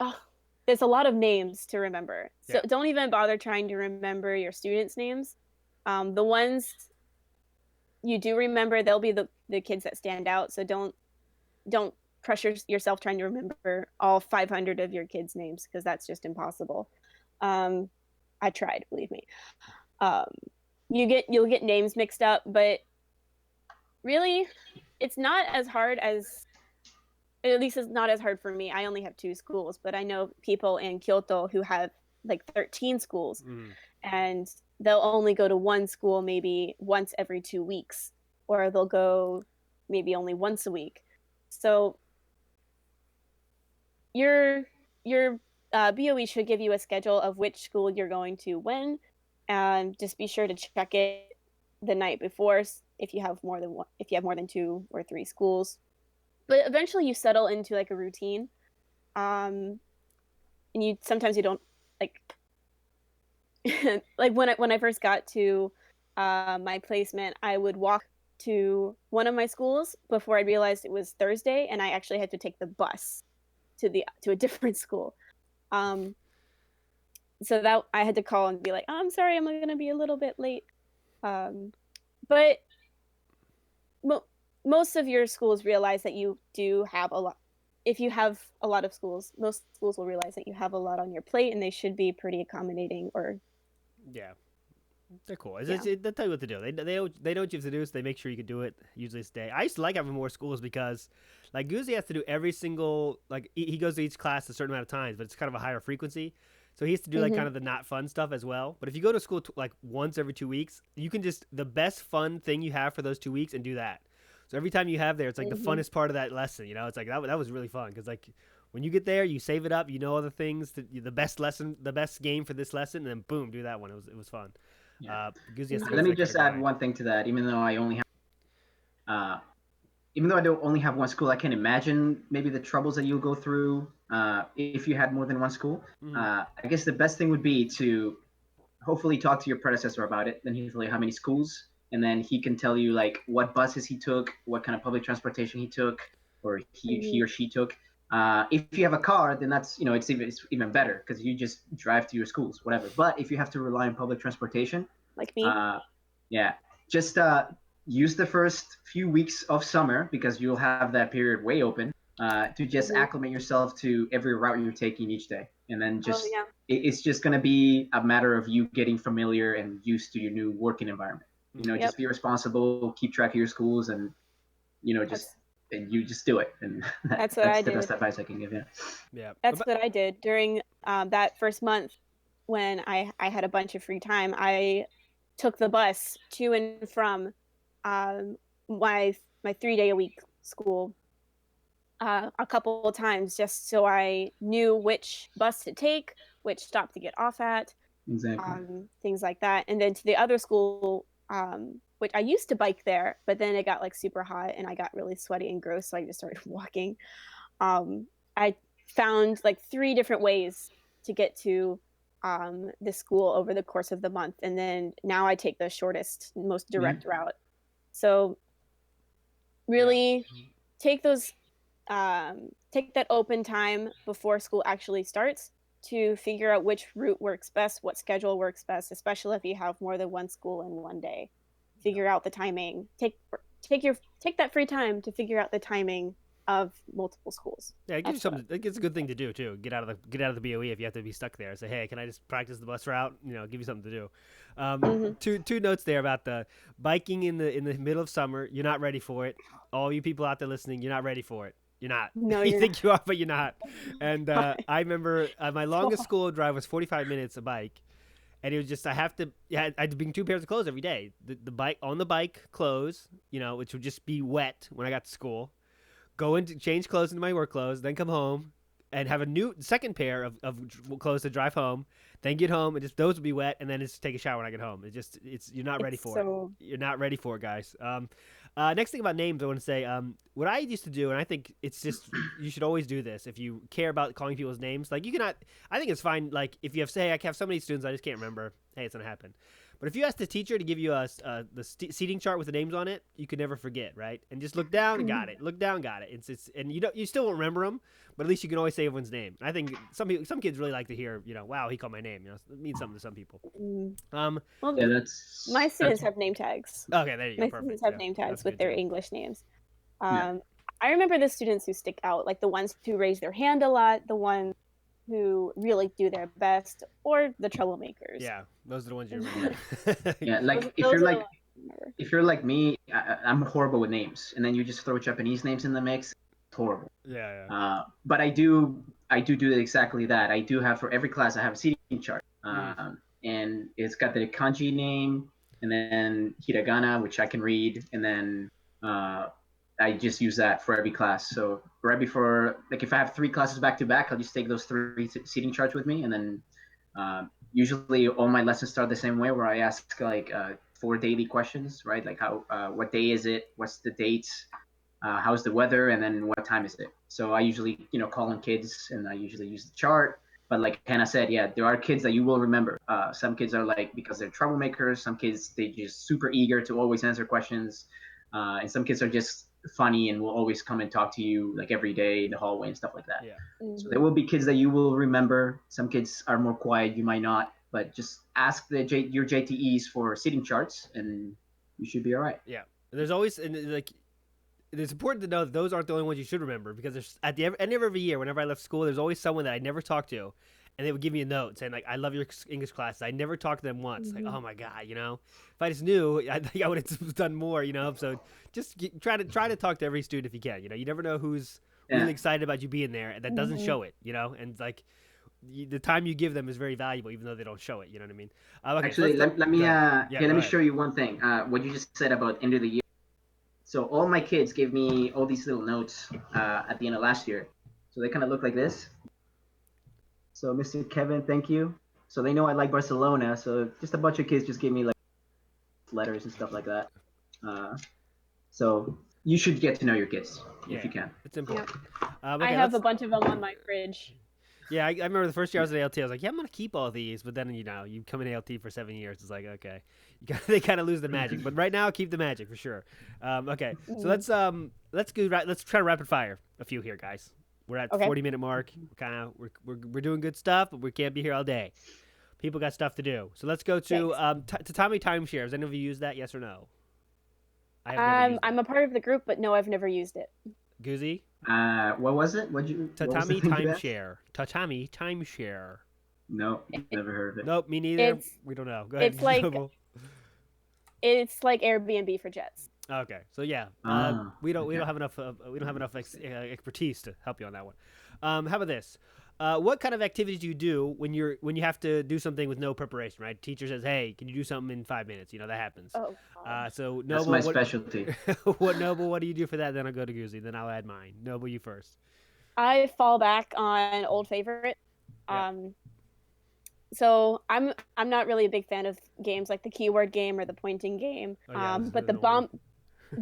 there's a lot of names to remember. So don't even bother trying to remember your students' names. The ones you do remember, they'll be the kids that stand out. So don't pressure yourself trying to remember all 500 of your kids' names, because that's just impossible. I tried, believe me. You'll get names mixed up, but really, it's not as hard as at least it's not as hard for me. I only have 2 schools, but I know people in Kyoto who have like 13 schools, and they'll only go to one school maybe once every 2 weeks, or they'll go maybe only once a week. So your BOE should give you a schedule of which school you're going to when, and just be sure to check it the night before if you have more than 2 or 3 schools. But eventually you settle into like a routine, and sometimes you don't like like when I first got to my placement, I would walk to one of my schools before I realized it was Thursday, and I actually had to take the bus to a different school. So that I had to call and be like, oh, I'm sorry, I'm gonna be a little bit late. But most of your schools realize that you do have a lot. If you have a lot of schools, most schools will realize that you have a lot on your plate, and they should be pretty accommodating. Or yeah, they're cool. Yeah. They'll tell you what to do. They know what you have to do, so they make sure you can do it. Usually stay. I used to like having more schools because, like, Guzzie has to do every single, like, he goes to each class a certain amount of times, but it's kind of a higher frequency. So he has to do like kind of the not fun stuff as well. But if you go to school like once every 2 weeks, you can just the best fun thing you have for those 2 weeks and do that. So every time you have there, it's like the funnest part of that lesson. You know, it's like that was really fun because like when you get there, you save it up. You know other things, the best lesson, the best game for this lesson, and then boom, do that one. It was fun. Yeah. Guzzie has to Let me like, just add one thing to that. Even though I don't only have one school, I can imagine maybe the troubles that you'll go through if you had more than one school. I guess the best thing would be to hopefully talk to your predecessor about it. Then he'll tell you how many schools, and then he can tell you like what buses he took, what kind of public transportation he took, or he or she took. If you have a car, then that's it's even better because you just drive to your schools, whatever. But if you have to rely on public transportation, like me, yeah, just use the first few weeks of summer because you'll have that period way open to just acclimate yourself to every route you're taking each day, and then just it's just going to be a matter of you getting familiar and used to your new working environment. Just be responsible, keep track of your schools, and and you just do it. And that's what I the did. best advice I can give. Yeah, that's what I did during that first month when I had a bunch of free time. I took the bus to and from my 3-day-a-week school a couple of times just so I knew which bus to take, which stop to get off at, things like that. And then to the other school, which I used to bike there, but then it got like super hot and I got really sweaty and gross, so I just started walking. I found like 3 different ways to get to the school over the course of the month, and then now I take the shortest, most direct route. So really take those take that open time before school actually starts to figure out which route works best, what schedule works best, especially if you have more than one school in one day. Figure out the timing. Take that free time to figure out the timing of multiple schools. Yeah, it gives you something. It's a good thing to do too. Get out of the BOE if you have to be stuck there. Say, hey, can I just practice the bus route? Give you something to do. Two notes there about the biking in the middle of summer. You're not ready for it. All you people out there listening, you're not ready for it. You're not. No, you you're think not. you are, but you're not. And I remember my longest school drive was 45 minutes a bike. And it was just I had to bring 2 pairs of clothes every day. The bike clothes, which would just be wet when I got to school. Go into change clothes into my work clothes, then come home and have a new second pair of clothes to drive home. Then get home and just those would be wet, and then just take a shower when I get home. You're not ready for it. You're not ready for it, guys. Next thing about names, I want to say what I used to do, and I think it's just you should always do this if you care about calling people's names. Like you cannot. I think it's fine. Like if you I have so many students, I just can't remember. Hey, it's gonna happen. But if you ask the teacher to give you the seating chart with the names on it, you could never forget, right? And just look down and got it. Look down, got it. And you still won't remember them, but at least you can always say everyone's name. And I think some kids really like to hear, wow, he called my name. It means something to some people. Well, Yeah, my students have name tags. Okay, there you go. My Perfect. students have name tags with their too. English names. I remember the students who stick out, like the ones who raise their hand a lot, the ones who really do their best, or the troublemakers. Yeah, those are the ones you remember. Yeah, like if you're like me, I'm horrible with names, and then you just throw Japanese names in the mix. It's horrible. Yeah, But I do exactly that. I do have for every class I have a seating chart, yeah. and it's got the kanji name and then hiragana, which I can read, and then uh, I just use that for every class. So right before, like if I have three classes back to back, I'll just take those three seating charts with me, and then usually all my lessons start the same way, where I ask like four daily questions, right? Like what day is it? What's the date? How's the weather, and then what time is it? So I usually, call in kids, and I usually use the chart. But like Hannah said, yeah, there are kids that you will remember. Some kids are like, because they're troublemakers. Some kids, they just super eager to always answer questions, and some kids are just funny and will always come and talk to you like every day in the hallway and stuff like that. Yeah. So there will be kids that you will remember. Some kids are more quiet, you might not. But just ask your JTEs for sitting charts, and you should be all right. Yeah. There's always and like it's important to know that those aren't the only ones you should remember because there's at the end of every year, whenever I left school, there's always someone that I never talked to, and they would give me a note saying like, "I love your English classes." I never talked to them once. Like, Mhm. oh my god, if I just knew, I think I would have done more. So just try to talk to every student if you can. You never know who's Yeah. really excited about you being there and that doesn't Mhm. show it. And like the time you give them is very valuable, even though they don't show it. You know what I mean? Okay, so Actually, let's let, let me go ahead. Yeah, let go me ahead. show you one thing. What you just said about end of the year. So all my kids gave me all these little notes at the end of last year. So they kind of look like this. So Mr. Kevin, thank you. So they know I like Barcelona. So just a bunch of kids just gave me like letters and stuff like that. Uh, so you should get to know your kids if Yeah, you can. it's important. I Okay, have let's. a bunch of them on my fridge. Yeah, I remember the first year I was at ALT. I was like, yeah, I'm gonna keep all these, but then you come in ALT for 7 years. It's like, okay, they kind of lose the magic. But right now, keep the magic for sure. Okay, so Mhm. let's try to rapid fire a few here, guys. We're at Okay. 40-minute mark. We're doing good stuff, but we can't be here all day. People got stuff to do. So let's go to Thanks. Tatami timeshares. Any of you use that? Yes or no? I have never used I'm that. a part of the group, but no, I've never used it. Guzzie? What was it? What was the Tatami thing you asked? timeshare. Tatami timeshare. No, It- never heard of it. Nope, me neither. It's We don't know. Go ahead, it's like Noble. it's like Airbnb for jets. Okay, so yeah, Ah, we okay. don't have enough expertise to help you on that one. How about this? What kind of activities do you do when you have to do something with no preparation? Right, teacher says, "Hey, can you do something in 5 minutes?" That happens. Oh God. So That's Noble, my what specialty. What do you do for that? Then I'll go to Guzzie. Then I'll add mine. Noble, you first. I fall back on old favorite. Yeah. Um, so I'm not really a big fan of games like the keyword game or the pointing game. Oh yeah, this is But the annoying.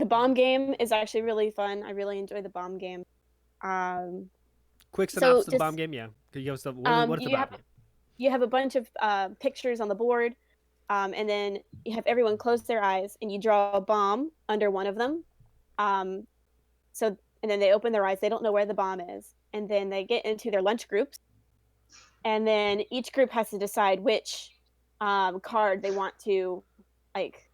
bomb game is actually really fun. I really enjoy the bomb game. Um, Quick so synopsis of the bomb just game. Yeah, can you give us what it's you about? have you have a bunch of pictures on the board, and then you have everyone close their eyes and you draw a bomb under one of them. Um, so and then they open their eyes. They don't know where the bomb is, and then they get into their lunch groups, and then each group has to decide which card they want to like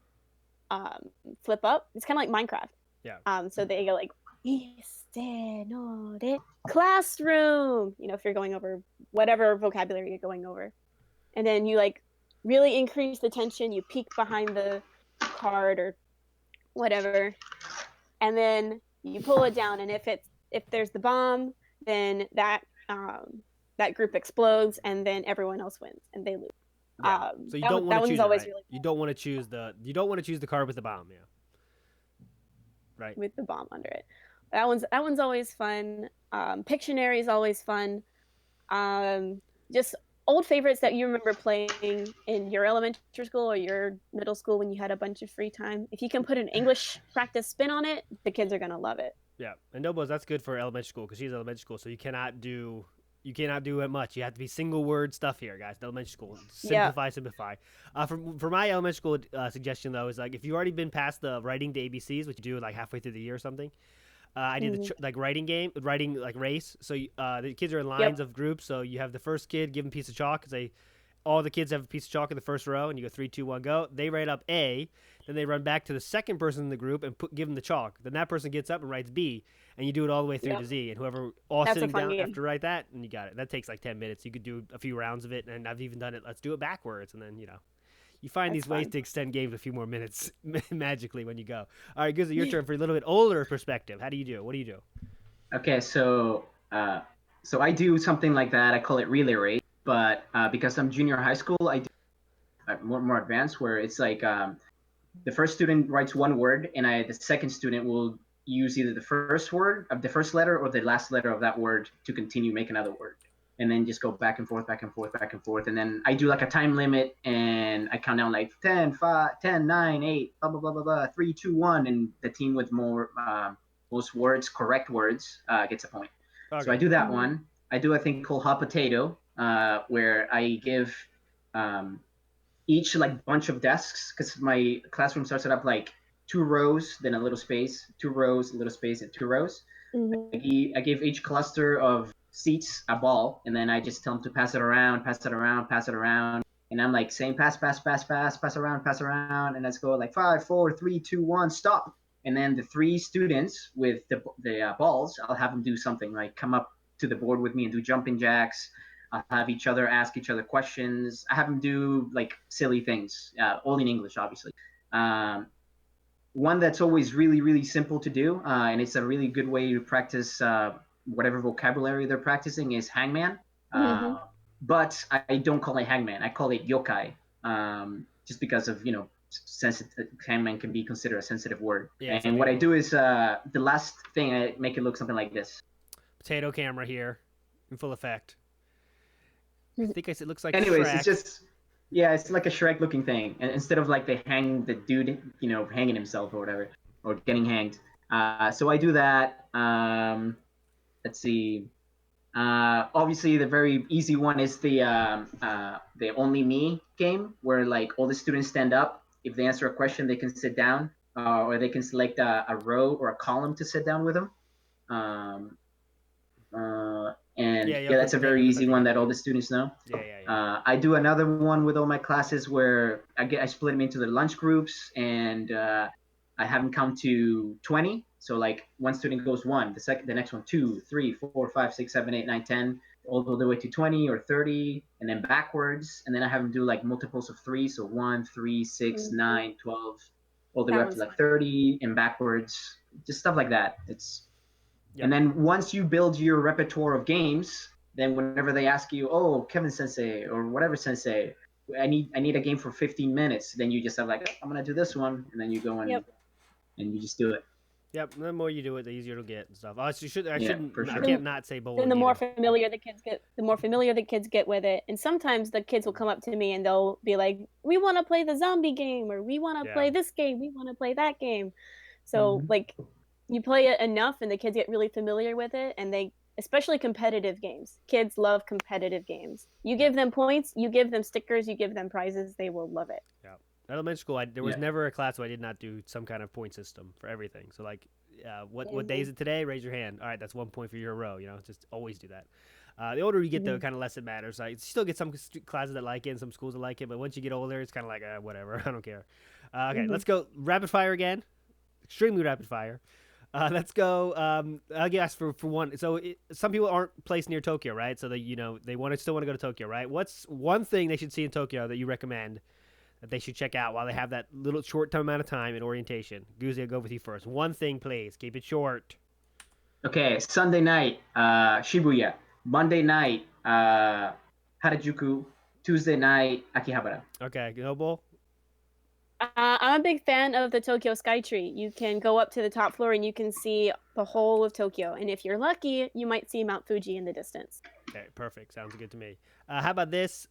um, flip up. It's kind of like Minecraft. Yeah. So they go like classroom. If you're going over whatever vocabulary you're going over, and then you like really increase the tension. You peek behind the card or whatever, and then you pull it down. And if there's the bomb, then that group explodes, and then everyone else wins, and they lose. Yeah. So you That don't want that to one's choose it, always right? really You fun don't want to choose the card with the bomb. Yeah. Right. with the bomb under it. That one's always fun. Pictionary is always fun. Just old favorites that you remember playing in your elementary school or your middle school when you had a bunch of free time. If you can put an English practice spin on it, the kids are gonna love it. Yeah. And Nobles, that's good for elementary school because she's elementary school, so you cannot do it much. You have to be single word stuff here, guys. Elementary school, Yeah. simplify. For my elementary school suggestion though is like if you've already been past the writing to ABCs, which you do like halfway through the year or something. I did Mhm. like writing like race. So the kids are in lines Yep. of groups. So you have the first kid give them a piece of chalk. Say all the kids have a piece of chalk in the first row, and you go 3, 2, 1, go. They write up A, then they run back to the second person in the group and give them the chalk. Then that person gets up and writes B, and you do it all the way through Yep. to Z. And whoever all That's a sitting fun down game. after write that, and you got it. That takes like 10 minutes. You could do a few rounds of it, and I've even done it. Let's do it backwards, and then you find That's these ways fun. to extend games a few more minutes magically when you go. All right, Guzzie, your turn for a little bit older perspective. How do you do? What do you do? Okay, so I do something like that. I call it relay race, but because I'm junior high school, I do more advanced, where it's like the first student writes one word, and the second student will use either the first word of the first letter or the last letter of that word to continue make another word, and then just go back and forth, back and forth, back and forth, and then I do like a time limit, and I count down like 10, 5, 10, 9, 8, blah blah blah blah blah, 3, 2, 1, and the team with most words, correct words, gets a point. So I Okay. do that Mhm. one. I do a thing called hot potato, where I give um, each like bunch of desks, because my classroom starts up like 2 rows, then a little space, 2 rows, a little space, and 2 rows. Mhm. I gave each cluster of seats a ball, and then I just tell them to pass it around, pass it around, pass it around. And I'm like saying pass, pass, pass, pass, pass around, and let's go like 5, 4, 3, 2, 1, stop. And then the 3 students with the balls, I'll have them do something like come up to the board with me and do jumping jacks. I'll have each other ask each other questions. I have them do like silly things, all in English, obviously. Um, One that's always really really simple to do, and it's a really good way to practice whatever vocabulary they're practicing, is hangman. Mhm. But I don't call it hangman, I call it yokai, just because of sensitive. Hangman can be considered a sensitive word, Yeah, some and what I people. do is the last thing, I make it look something like this. Potato camera here in full effect. I think it looks like Anyways, it's Shrek. just, yeah, it's like a Shrek looking thing, and instead of like they hang the dude, hanging himself or whatever, or getting hanged. So I do that. Let's see. Obviously, the very easy one is the only me game, where like all the students stand up. If they answer a question, they can sit down, or they can select a row or a column to sit down with them. Um, and Yeah, yeah, that's a yeah, very Yoko's like easy the one game that all too. the students know. Yeah, yeah, yeah. I do another one with all my classes where I split them into the lunch groups, and I have them count to 20. So like one student goes one, the next one 2, 3, 4, 5, 6, 7, 8, 9, 10, all the way to 20 or 30, and then backwards. And then I have them do like multiples of three, so 1, 3, 6, Mhm. 9, 12, all the way That up to one's like fun. 30 and backwards, just stuff like that. And Yep. then once you build your repertoire of games, then whenever they ask you, "Oh, Kevin Sensei or whatever Sensei, I need a game for 15 minutes," then you just have like, "Oh, I'm gonna do this one," and then you go Yep. and you just do it. Yep. The more you do it, the easier it'll get and stuff. Oh, so I Yeah, for shouldn't. I sure. can't Then, not say then bowling the more either. familiar the kids get, the more familiar the kids get with it. And sometimes the kids will come up to me and they'll be like, "We want to play the zombie game," or "We want to Yeah. play this game. We want to play that game." So Mm-hmm. like you play it enough and the kids get really familiar with it, and they, especially competitive games, kids love competitive games. You Yep. give them points, you give them stickers, you give them prizes, they will love it. Yep. Elementary school, there was Yeah. never a class where I did not do some kind of point system for everything. So like, what day Mhm. is it today? Raise your hand. All right, that's 1 point for your row. Just always do that. The older you get, the Mhm. kind of less it matters. I still get some classes that like it and some schools that like it, but once you get older, it's kind of like whatever. I don't care. Okay, Mhm. let's go rapid fire again. Extremely rapid fire. Let's go. I'll guess for one. So some people aren't placed near Tokyo, right? So they still want to go to Tokyo, right? What's one thing they should see in Tokyo that you recommend that they should check out while they have that little short term amount of time in orientation? Guzzie, I'll go with you first. One thing, please. Keep it short. Okay. Sunday night, Shibuya. Monday night, Harajuku. Tuesday night, Akihabara. Okay, Noble. I'm a big fan of the Tokyo Skytree. You can go up to the top floor and you can see the whole of Tokyo. And if you're lucky, you might see Mount Fuji in the distance. Okay, perfect. Sounds good to me. How about this?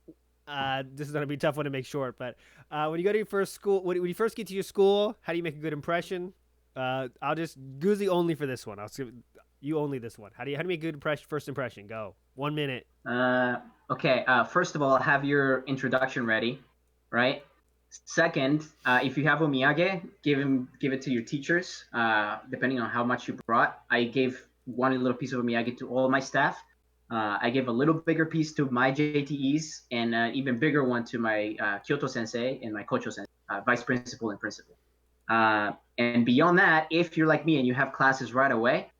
This is gonna be a tough one to make short, but when you go to your first school, when you first get to your school, how do you make a good impression? I'll just Guzzie only for this one. I'll skip you only this one. How do you make a good first impression? Go 1 minute. Okay. First of all, have your introduction ready, right? Second, if you have omiyage, give it to your teachers. Depending on how much you brought, I gave one little piece of omiyage to all my staff. I gave a little bigger piece to my JTEs, and an even bigger one to my Kyoto sensei and my Kocho sensei, vice principal and principal. And beyond that, if you're like me and you have classes right away,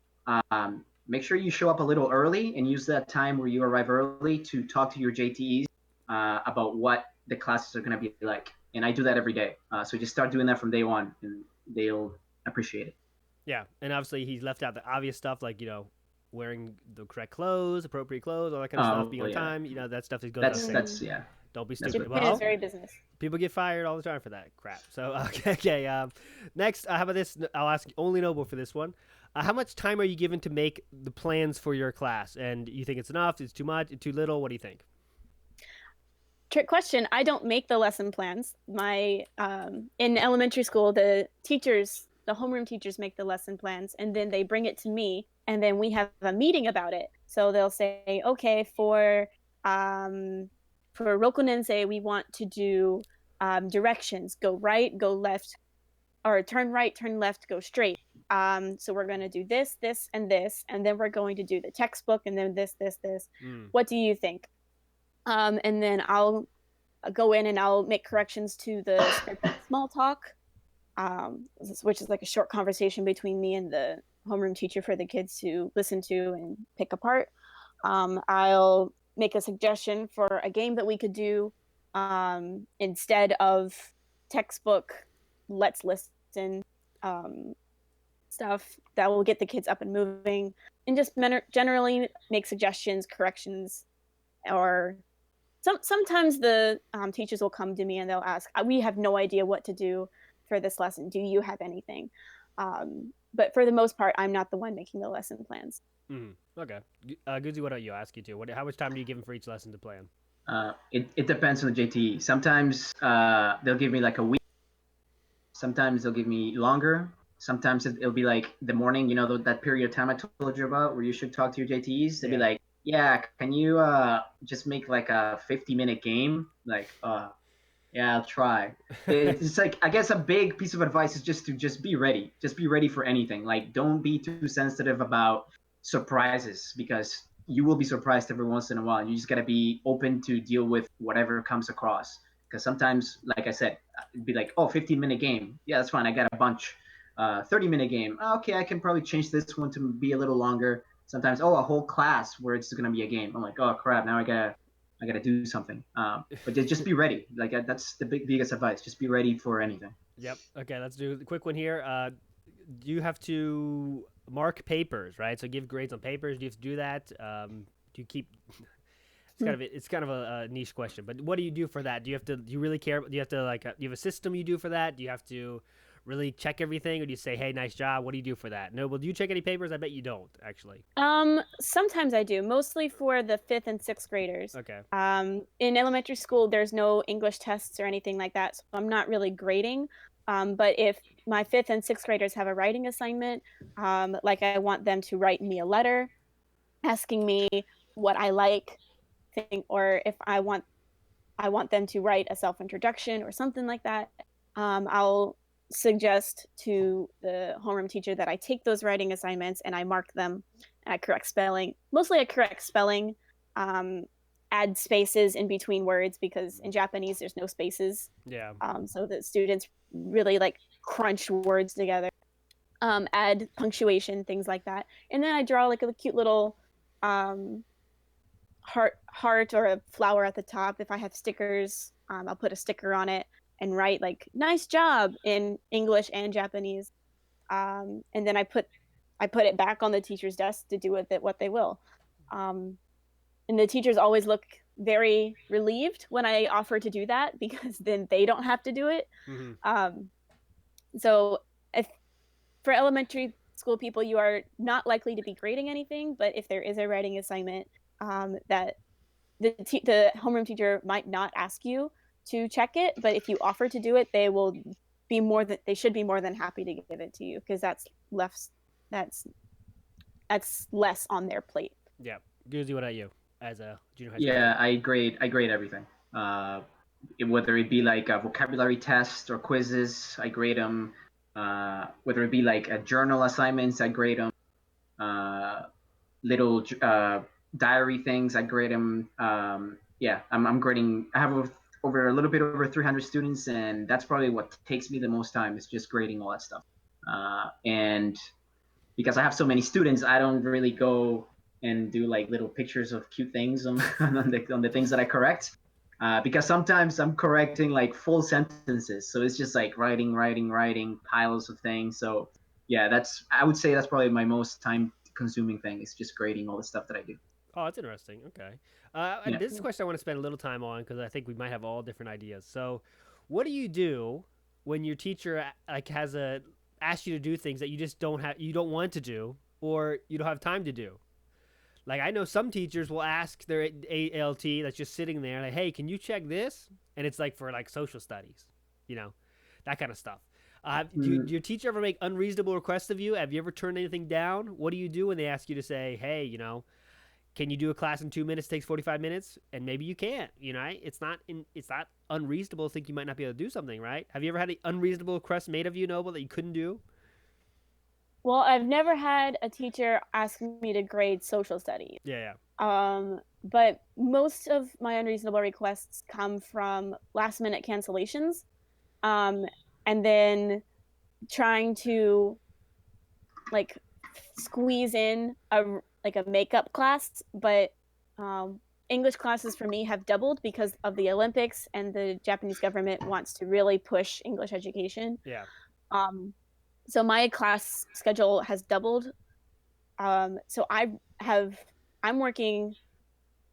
make sure you show up a little early and use that time where you arrive early to talk to your JTEs about what the classes are going to be like. And I do that every day. So just start doing that from day one, and they'll appreciate it. Yeah, and obviously he's left out the obvious stuff like wearing the correct clothes, appropriate clothes, all that kind of stuff, being on yeah. time. You know, that stuff that goes without saying. That's yeah. Don't be That's stupid. Japan pretty is very business. People get fired all the time for that crap. So okay. Next, how about this? I'll ask only Noble for this one. How much time are you given to make the plans for your class? And you think it's enough? It's too much? Too little? What do you think? Trick question. I don't make the lesson plans. My in elementary school, the teachers, the homeroom teachers make the lesson plans, and then they bring it to me, and then we have a meeting about it. So they'll say, okay, for Rokonensei, we want to do directions: go right, go left, or turn right, turn left, go straight. So we're going to do this, this, and this, and then we're going to do the textbook, and then this, this, this. What do you think? And then I'll go in and I'll make corrections to the scripted small talk, which is like a short conversation between me and the homeroom teacher for the kids to listen to and pick apart. I'll make a suggestion for a game that we could do instead of textbook let's listen stuff that will get the kids up and moving, and just generally make suggestions, corrections, or sometimes the teachers will come to me and they'll ask, we have no idea what to do for this lesson. Do you have anything? But for the most part, I'm not the one making the lesson plans. Okay. Guzzie, what about you? I'll ask you too. How much time do you give them for each lesson to plan? It depends on the JTE. Sometimes they'll give me like a week. Sometimes they'll give me longer. Sometimes it'll be like the morning, you know, that period of time I told you about where you should talk to your JTEs. They'll be like, yeah, can you just make like a 50-minute game? Like, yeah, I'll try. It's like, I guess a big piece of advice is just to be ready. Just be ready for anything. Like, don't be too sensitive about surprises, because you will be surprised every once in a while. You just got to be open to deal with whatever comes across. Because sometimes, like I said, it'd be like, oh, 15-minute game. Yeah, that's fine. I got a bunch. 30-minute game. Okay, I can probably change this one to be a little longer. Sometimes, a whole class where it's gonna be a game. I'm like, oh crap, now I gotta do something. But just be ready. Like that's the biggest advice. Just be ready for anything. Yep. Okay, let's do a quick one here. You have to mark papers, right? So give grades on papers. Do you have to do that? Do you keep? It's kind of a niche question, but what do you do for that? Do you really care? Do you have to do you have a system you do for that? Do you have to really check everything, or do you say, hey, nice job? What do you do for that? No, well, do you check any papers? I bet you don't, actually. Sometimes I do, mostly for the 5th and 6th graders. Okay. In elementary school, there's no English tests or anything like that, so I'm not really grading. But if my 5th and 6th graders have a writing assignment, like I want them to write me a letter asking me what I like, or if I want them to write a self-introduction or something like that, I'll suggest to the homeroom teacher that I take those writing assignments and I mark them and I correct spelling. Mostly I correct spelling, add spaces in between words, because in Japanese there's no spaces. Yeah. So that students really like crunch words together. Add punctuation, things like that. And then I draw like a cute little heart or a flower at the top. If I have stickers, I'll put a sticker on it and write like nice job in English and Japanese, and then I put it back on the teacher's desk to do with it what they will, and the teachers always look very relieved when I offer to do that, because then they don't have to do it. So if for elementary school people, you are not likely to be grading anything, but if there is a writing assignment that the homeroom teacher might not ask you to check it, but if you offer to do it, they should be more than happy to give it to you, because that's less on their plate. Yeah. Guzzie, what about you as a junior high school? Yeah, I grade everything. Whether it be like a vocabulary test or quizzes, I grade them. Whether it be like a journal assignments, I grade them. Little diary things, I grade them. Yeah, I'm grading. I have a little bit over 300 students, and that's probably what takes me the most time, is just grading all that stuff. And because I have so many students, I don't really go and do like little pictures of cute things on the things that I correct, because sometimes I'm correcting like full sentences, so it's just like writing piles of things. So yeah, I would say that's probably my most time consuming thing. It's just grading all the stuff that I do. Oh, that's interesting. Okay. Yeah. This is a question I want to spend a little time on because I think we might have all different ideas. So, what do you do when your teacher like has a asks you to do things that you just you don't want to do or you don't have time to do? Like I know some teachers will ask their ALT that's just sitting there like, "Hey, can you check this?" And it's like for like social studies, you know, that kind of stuff. Do your teacher ever make unreasonable requests of you? Have you ever turned anything down? What do you do when they ask you to say, "Hey, can you do a class in 2 minutes? Takes 45 minutes, and maybe you can't. It's not unreasonable to think you might not be able to do something, right? Have you ever had an unreasonable request made of you, Noble, that you couldn't do? Well, I've never had a teacher ask me to grade social studies. Yeah, But most of my unreasonable requests come from last minute cancellations. And then trying to like squeeze in a makeup class, but English classes for me have doubled because of the Olympics, and the Japanese government wants to really push English education. yeah, Um, so my class schedule has doubled. So I'm working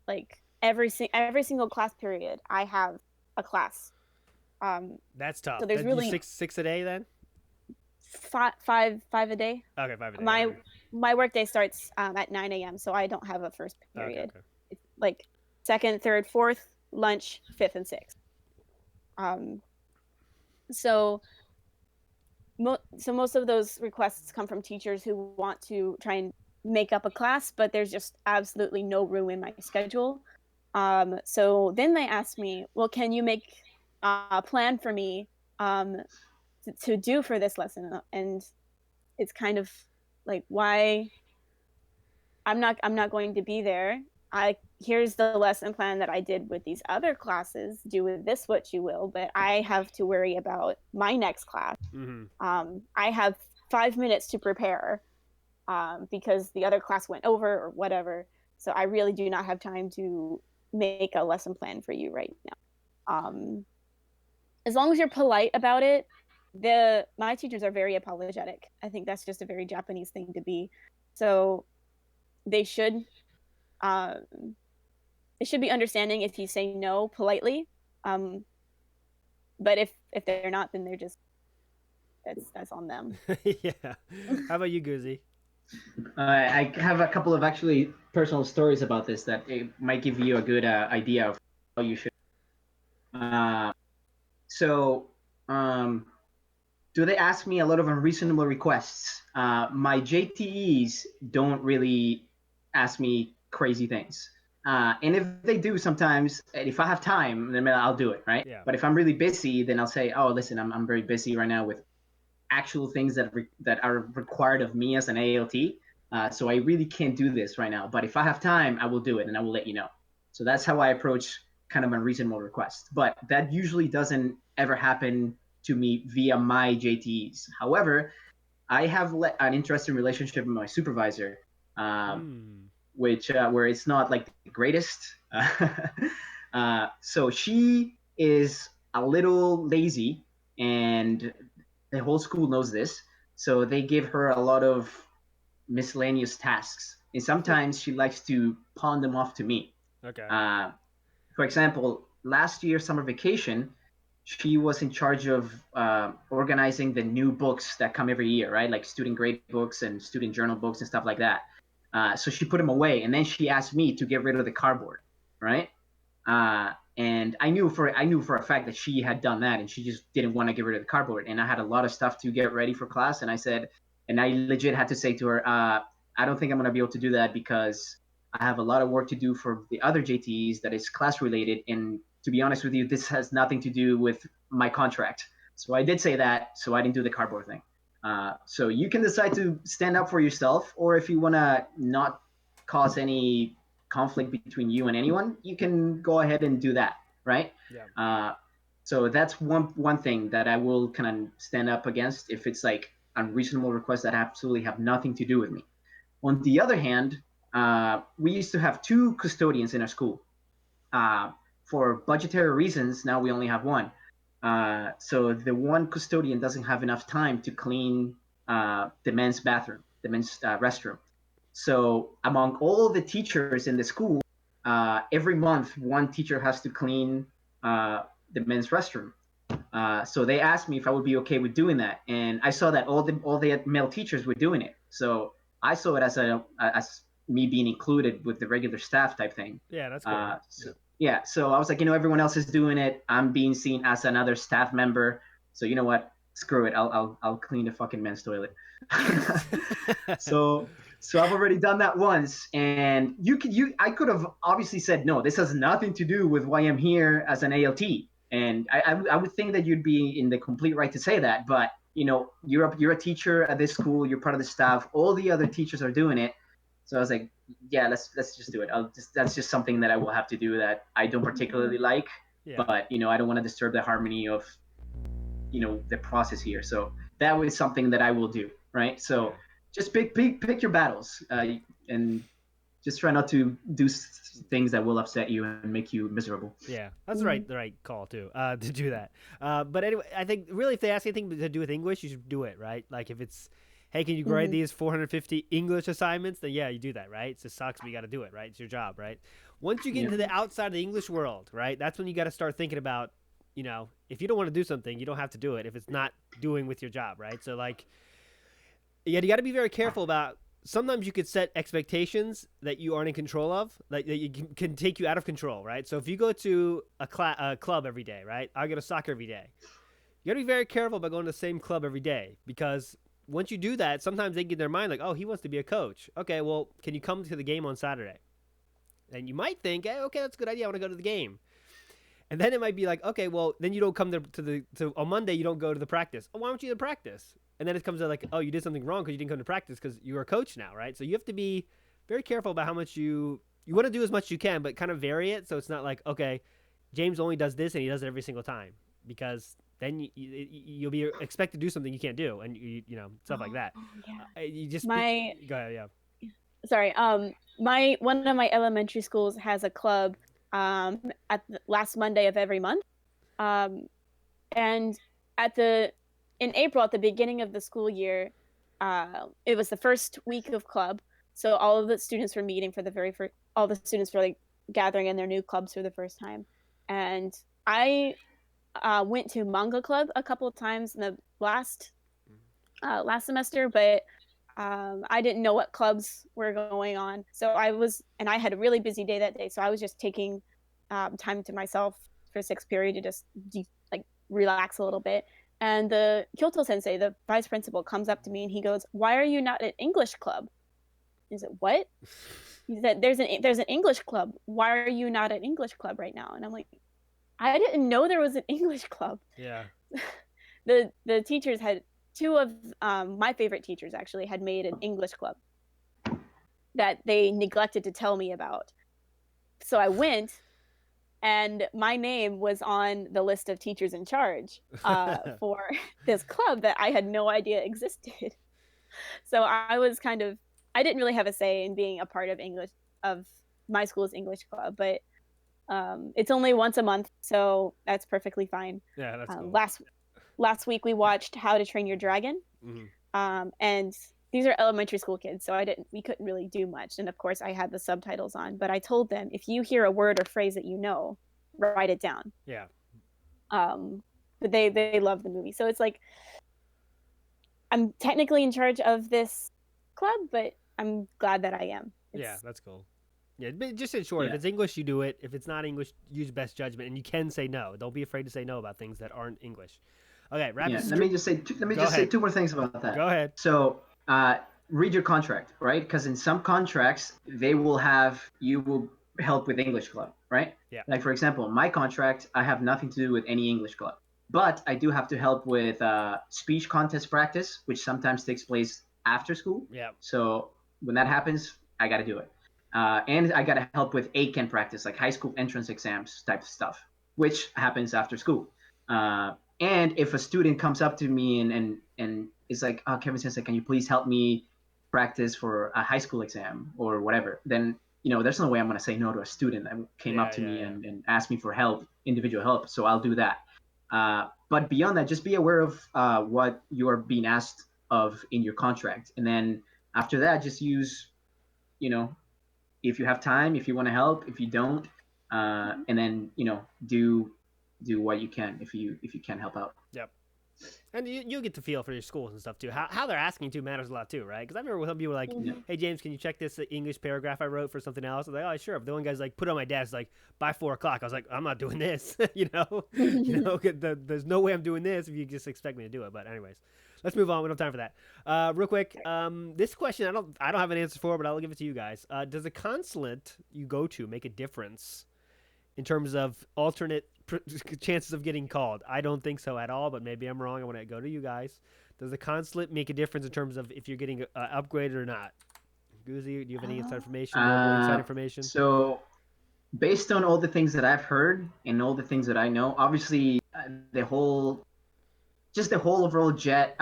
like every single class period. I have a class. that's tough. So there's That you really six a day then? five a day. Okay, 5 a day. My Okay. my workday starts at 9 a.m. So I don't have a first period. Okay. It's like second, third, fourth, lunch, fifth, and sixth. So most of those requests come from teachers who want to try and make up a class, but there's just absolutely no room in my schedule. So then they ask me, well, can you make a plan for me to do for this lesson? And it's kind of like, why? I'm not going to be there. Here's the lesson plan that I did with these other classes. Do with this what you will, but I have to worry about my next class. I have 5 minutes to prepare because the other class went over or whatever. So I really do not have time to make a lesson plan for you right now. As long as you're polite about it, my teachers are very apologetic. I think that's just a very Japanese thing to be. So they should be understanding if you say no politely. But if they're not, then they're just that's on them. Yeah. How about you, Guzzie? I have a couple of actually personal stories about this that it might give you a good idea of how you should. Uh, so, do they ask me a lot of unreasonable requests? My JTEs don't really ask me crazy things. And if they do sometimes, if I have time, then I'll do it, right? Yeah. But if I'm really busy, then I'll say, oh, listen, I'm very busy right now with actual things that are required of me as an ALT. So I really can't do this right now. But if I have time, I will do it and I will let you know. So that's how I approach kind of unreasonable requests. But that usually doesn't ever happen to me via my JTEs. However, I have an interesting relationship with my supervisor, which where it's not like the greatest. So she is a little lazy, and the whole school knows this. So they give her a lot of miscellaneous tasks, and sometimes she likes to pawn them off to me. Okay. For example, last year summer vacation, she was in charge of organizing the new books that come every year, right? Like student grade books and student journal books and stuff like that. So she put them away, and then she asked me to get rid of the cardboard, right? And I knew for a fact that she had done that, and she just didn't want to get rid of the cardboard. And I had a lot of stuff to get ready for class, and I legit had to say to her, I don't think I'm gonna be able to do that because I have a lot of work to do for the other JTEs that is class related. And to be honest with you, this has nothing to do with my contract. So I did say that, so I didn't do the cardboard thing. So you can decide to stand up for yourself, or if you want to not cause any conflict between you and anyone, you can go ahead and do that, right? Yeah. So that's one thing that I will kind of stand up against if it's like unreasonable requests that absolutely have nothing to do with me. On the other hand, we used to have two custodians in our school. For budgetary reasons, now we only have one. So the one custodian doesn't have enough time to clean the men's bathroom, the men's restroom. So among all the teachers in the school, every month one teacher has to clean the men's restroom. So they asked me if I would be okay with doing that, and I saw that all the male teachers were doing it. So I saw it as me being included with the regular staff type thing. Yeah, that's cool. So I was like, everyone else is doing it. I'm being seen as another staff member. So you know what? Screw it. I'll clean the fucking men's toilet. so I've already done that once, and I could have obviously said no. This has nothing to do with why I'm here as an ALT, and I would think that you'd be in the complete right to say that. But you're a teacher at this school. You're part of the staff. All the other teachers are doing it. So I was like, yeah, let's just do it. That's just something that I will have to do that I don't particularly like. Yeah. But I don't want to disturb the harmony of the process here. So that was something that I will do, right? So just pick your battles, and just try not to do things that will upset you and make you miserable. Yeah, that's the right call too, to do that. But anyway, I think really if they ask anything to do with English, you should do it, right? Like if it's, hey, can you grade these 450 English assignments? Then yeah, you do that, right? It just sucks, but you got to do it, right? It's your job, right? Once you get into the outside of the English world, right? That's when you got to start thinking about, if you don't want to do something, you don't have to do it if it's not doing with your job, right? So like, yeah, you got to be very careful about. Sometimes you could set expectations that you aren't in control of, like that you can take you out of control, right? So if you go to a club every day, right? I go to soccer every day. You got to be very careful about going to the same club every day, because once you do that, sometimes they get in their mind like, oh, he wants to be a coach. Okay, well, can you come to the game on Saturday? And you might think, hey, okay, that's a good idea. I want to go to the game. And then it might be like, okay, well, then you don't come to on Monday. You don't go to the practice. Oh, why don't you to practice? And then it comes to like, oh, you did something wrong because you didn't come to practice because you're a coach now, right? So you have to be very careful about how much you want to do as much as you can, but kind of vary it so it's not like, okay, James only does this and he does it every single time, because then you'll be expected to do something you can't do, and stuff like that. You just go ahead, yeah. Sorry. One of my elementary schools has a club at the last Monday of every month, and in April, at the beginning of the school year, it was the first week of club, so all of the students were meeting for the very first. All the students were like gathering in their new clubs for the first time, and I went to manga club a couple of times in the last semester, but I didn't know what clubs were going on, so I had a really busy day that day, so I was just taking time to myself for sixth period to just relax a little bit. And the Kyoto sensei, the vice principal, comes up to me and he goes, "Why are you not at English club?" I said, "What?" He said, "There's an English club. Why are you not at English club right now?" And I'm like, I didn't know there was an English club. Yeah. The teachers had two of my favorite teachers actually had made an English club that they neglected to tell me about. So I went, and my name was on the list of teachers in charge for this club that I had no idea existed. So I didn't really have a say in being a part of my school's English club, but it's only once a month, so that's perfectly fine. Yeah, that's cool. Last week we watched How to Train Your Dragon, and these are elementary school kids, so we couldn't really do much. And of course I had the subtitles on, but I told them, if you hear a word or phrase that you know, write it down. Yeah. But they love the movie. So it's like, I'm technically in charge of this club, but I'm glad that I am. Yeah, that's cool. Yeah, just in short, if it's English, you do it. If it's not English, use best judgment, and you can say no. Don't be afraid to say no about things that aren't English. Okay, let me just say two more things about that. Go ahead. So, read your contract, right? Because in some contracts, you will help with English club, right? Yeah. Like, for example, my contract, I have nothing to do with any English club, but I do have to help with speech contest practice, which sometimes takes place after school. Yeah. So when that happens, I got to do it. And I got to help with ACAN practice, like high school entrance exams type of stuff, which happens after school. And if a student comes up to me and is like, "Oh, Kevin Sensei, can you please help me practice for a high school exam or whatever?" Then, there's no way I'm going to say no to a student that came up to me and asked me for help, individual help. So I'll do that. But beyond that, just be aware of what you are being asked of in your contract. And then after that, just use you know, if you have time, if you want to help, if you don't, and then do what you can if you can help out. Yep. And you get to feel for your schools and stuff too. How they're asking too matters a lot too, right? Because I remember some people were like, "Hey James, can you check this English paragraph I wrote for something else?" I was like, "Oh sure." But the one guy's like, "Put it on my desk like by 4 o'clock." I was like, "I'm not doing this." There's no way I'm doing this if you just expect me to do it. But anyways, let's move on. We don't have time for that. Real quick, this question I don't have an answer for, but I'll give it to you guys. Does the consulate you go to make a difference in terms of alternate chances of getting called? I don't think so at all, but maybe I'm wrong. I want to go to you guys. Does the consulate make a difference in terms of if you're getting upgraded or not? Guzzie, do you have any inside information? Inside information? So, based on all the things that I've heard and all the things that I know, obviously the whole overall jet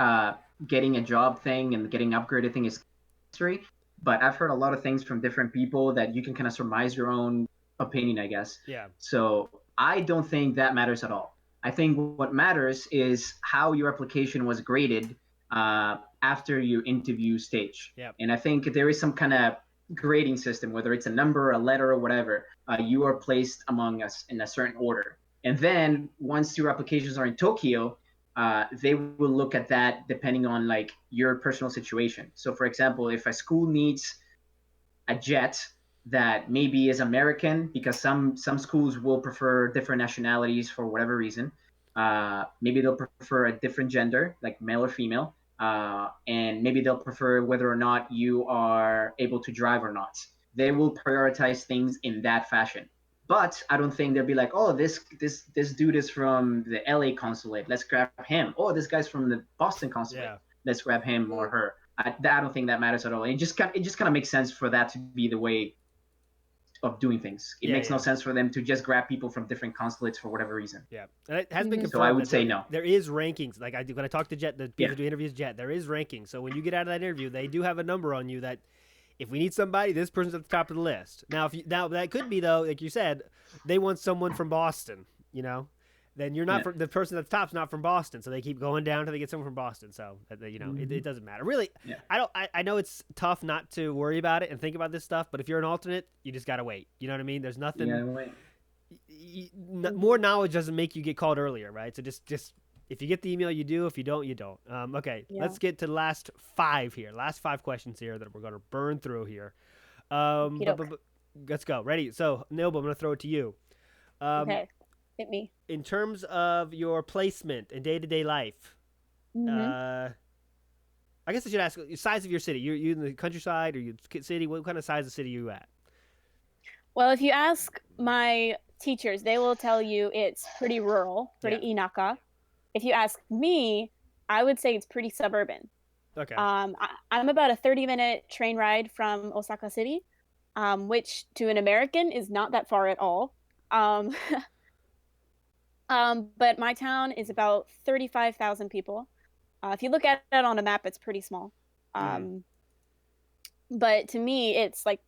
getting a job thing and getting upgraded thing is history. But I've heard a lot of things from different people that you can kind of surmise your own opinion, I guess. Yeah. So I don't think that matters at all. I think what matters is how your application was graded after your interview stage. Yep. And I think there is some kind of grading system, whether it's a number, a letter, or whatever. You are placed among us in a certain order. And then once your applications are in Tokyo, they will look at that depending on like your personal situation. So for example, if a school needs a jet that maybe is American, because some schools will prefer different nationalities for whatever reason. Maybe they'll prefer a different gender, like male or female, and maybe they'll prefer whether or not you are able to drive or not. They will prioritize things in that fashion. But I don't think they'll be like, oh, this dude is from the LA consulate. Let's grab him. Oh, this guy's from the Boston consulate. Yeah. Let's grab him or her. I don't think that matters at all. It just kind of makes sense for that to be the way of doing things. It makes no sense for them to just grab people from different consulates for whatever reason. Yeah, and it has been confirmed. So I would say no. There is rankings. Like when I talk to Jet, the people who do interviews, Jet, there is rankings. So when you get out of that interview, they do have a number on you that if we need somebody, this person's at the top of the list. Now, now that could be though, like you said, they want someone from Boston. Then you're not the person at the top's not from Boston, so they keep going down until they get someone from Boston. So it doesn't matter really. Yeah. I know it's tough not to worry about it and think about this stuff, but if you're an alternate, you just gotta wait. You know what I mean? There's nothing. You gotta wait. More knowledge doesn't make you get called earlier, right? So just if you get the email, you do. If you don't, you don't. Okay, let's get to the last 5 here. Last 5 questions here that we're gonna burn through here. Let's go. Ready? So Nilba, I'm gonna throw it to you. Okay. Hit me. In terms of your placement in day-to-day life, I guess I should ask the size of your city. You in the countryside or you city? What kind of size of city are you at? Well, if you ask my teachers, they will tell you it's pretty rural, pretty inaka. If you ask me, I would say it's pretty suburban. Okay. I'm about a 30-minute train ride from Osaka City, which to an American is not that far at all. But my town is about 35,000 people. If you look at it on a map, it's pretty small. But to me, it's like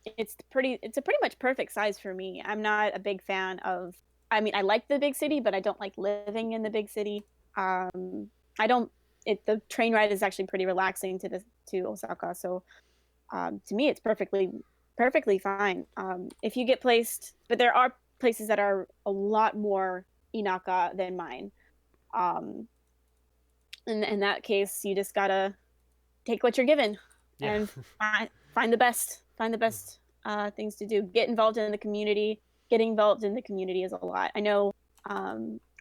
it's a pretty much perfect size for me. I'm not a big fan of. I mean, I like the big city, but I don't like living in the big city. The train ride is actually pretty relaxing to Osaka. So to me, it's perfectly fine. If you get placed, but there are places that are a lot more inaka than mine. In that case, you just gotta take what you're given and find the best things to do. Get involved in the community. Getting involved in the community is a lot. I know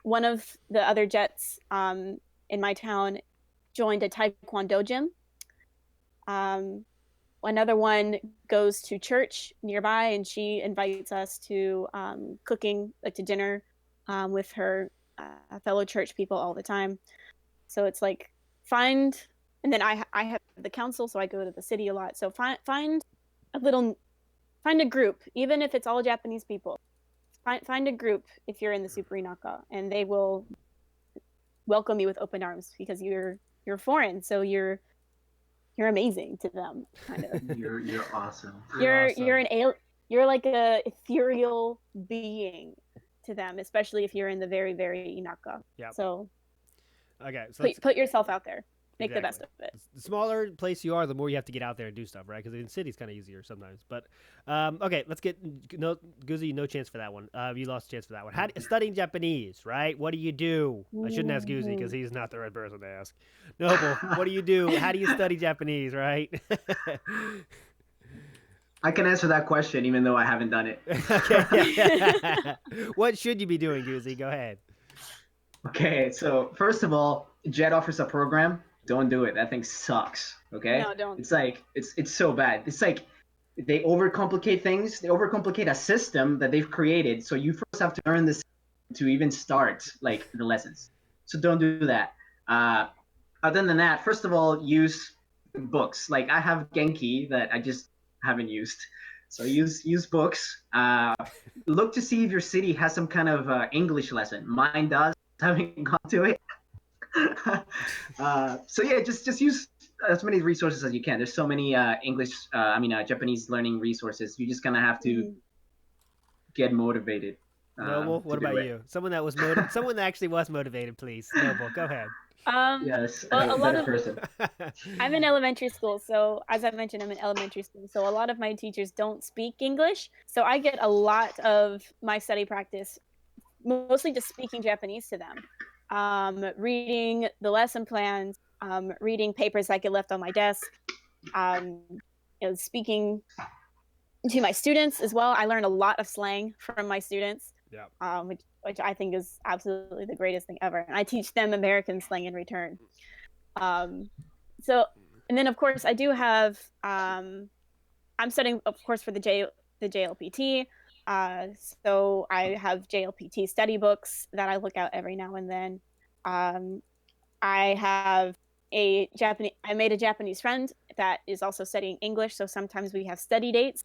one of the other Jets in my town joined a Taekwondo gym. Another one goes to church nearby, and she invites us to cooking, like to dinner with her fellow church people all the time. So it's like and then I have the council, so I go to the city a lot. So find a group, even if it's all Japanese people. Find a group if you're in the Super Inaka, and they will welcome you with open arms because you're foreign, so you're amazing to them, kind of. You're awesome. You're like a ethereal being to them, especially if you're in the very, very Inaka. Yeah. So okay, so put yourself out there. make the best of it. The smaller place you are, the more you have to get out there and do stuff, right? Because in cities, kind of easier sometimes. But okay, let's get Guzzie. No chance for that one. You lost a chance for that one. Studying Japanese, right? What do you do? I shouldn't ask Guzzie because he's not the right person to ask. Noble, what do you do? How do you study Japanese, right? I can answer that question even though I haven't done it. Okay. What should you be doing, Guzzie? Go ahead. Okay, so first of all, JET offers a program. Don't do it. That thing sucks. Okay? No, don't. It's like it's so bad. It's like they overcomplicate things. They overcomplicate a system that they've created. So you first have to learn this to even start like the lessons. So don't do that. Other than that, first of all, use books. Like I have Genki that I just haven't used. So use books. Look to see if your city has some kind of English lesson. Mine does. Haven't gone to it. So yeah, just use as many resources as you can. There's so many Japanese learning resources. You're just gonna have to get motivated. Noble, what about you? Someone that someone that actually was motivated, please. Noble, go ahead. Yes, well, a lot of person. I'm in elementary school, so as I mentioned, I'm in elementary school. So a lot of my teachers don't speak English, so I get a lot of my study practice mostly just speaking Japanese to them, reading the lesson plans, reading papers that get left on my desk, speaking to my students as well. I learn a lot of slang from my students, which I think is absolutely the greatest thing ever. And I teach them American slang in return. And then of course I do have, I'm studying of course for the JLPT. So I have JLPT study books that I look out every now and then. I have I made a Japanese friend that is also studying English. So sometimes we have study dates.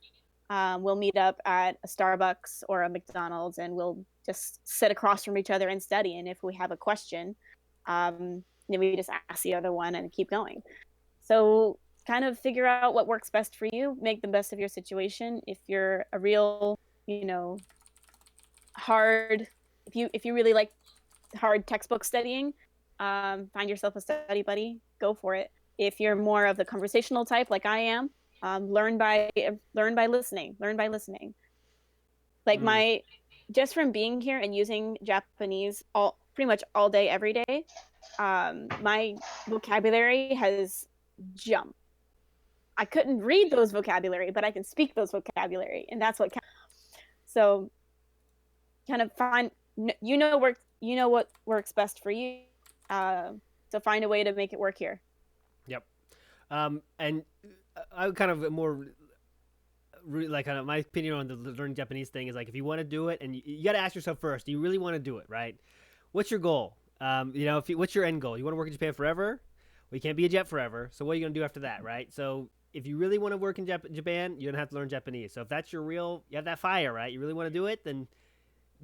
We'll meet up at a Starbucks or a McDonald's and we'll just sit across from each other and study. And if we have a question, then we just ask the other one and keep going. So kind of figure out what works best for you, make the best of your situation. If you're a real hard, if you really like hard textbook studying, find yourself a study buddy, go for it. If you're more of the conversational type like I am, learn by listening. Like just from being here and using Japanese pretty much all day every day, my vocabulary has jumped. I couldn't read those vocabulary, but I can speak those vocabulary, and that's what counts. So kind of what works best for you. So find a way to make it work here. Yep. And I kind of more like kind of my opinion on the learning Japanese thing is like if you want to do it, and you got to ask yourself first, do you really want to do it, right? What's your goal? What's your end goal? You want to work in Japan forever? Well, you can't be a jet forever. So what are you gonna do after that, right? So if you really want to work in Japan, you're gonna have to learn Japanese. So if that's you have that fire, right? You really want to do it, then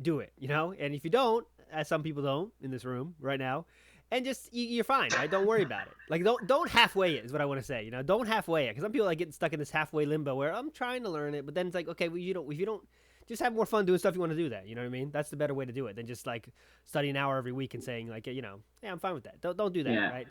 do it, And if you don't, as some people don't in this room right now, and just you're fine, right? Don't worry about it. Like don't halfway it is what I want to say. Don't halfway it, because some people like getting stuck in this halfway limbo where I'm trying to learn it, but then it's like, okay, well, if you don't just have more fun doing stuff you want to do that. You know what I mean? That's the better way to do it than just like study an hour every week and saying like, yeah, I'm fine with that. Don't do that, right?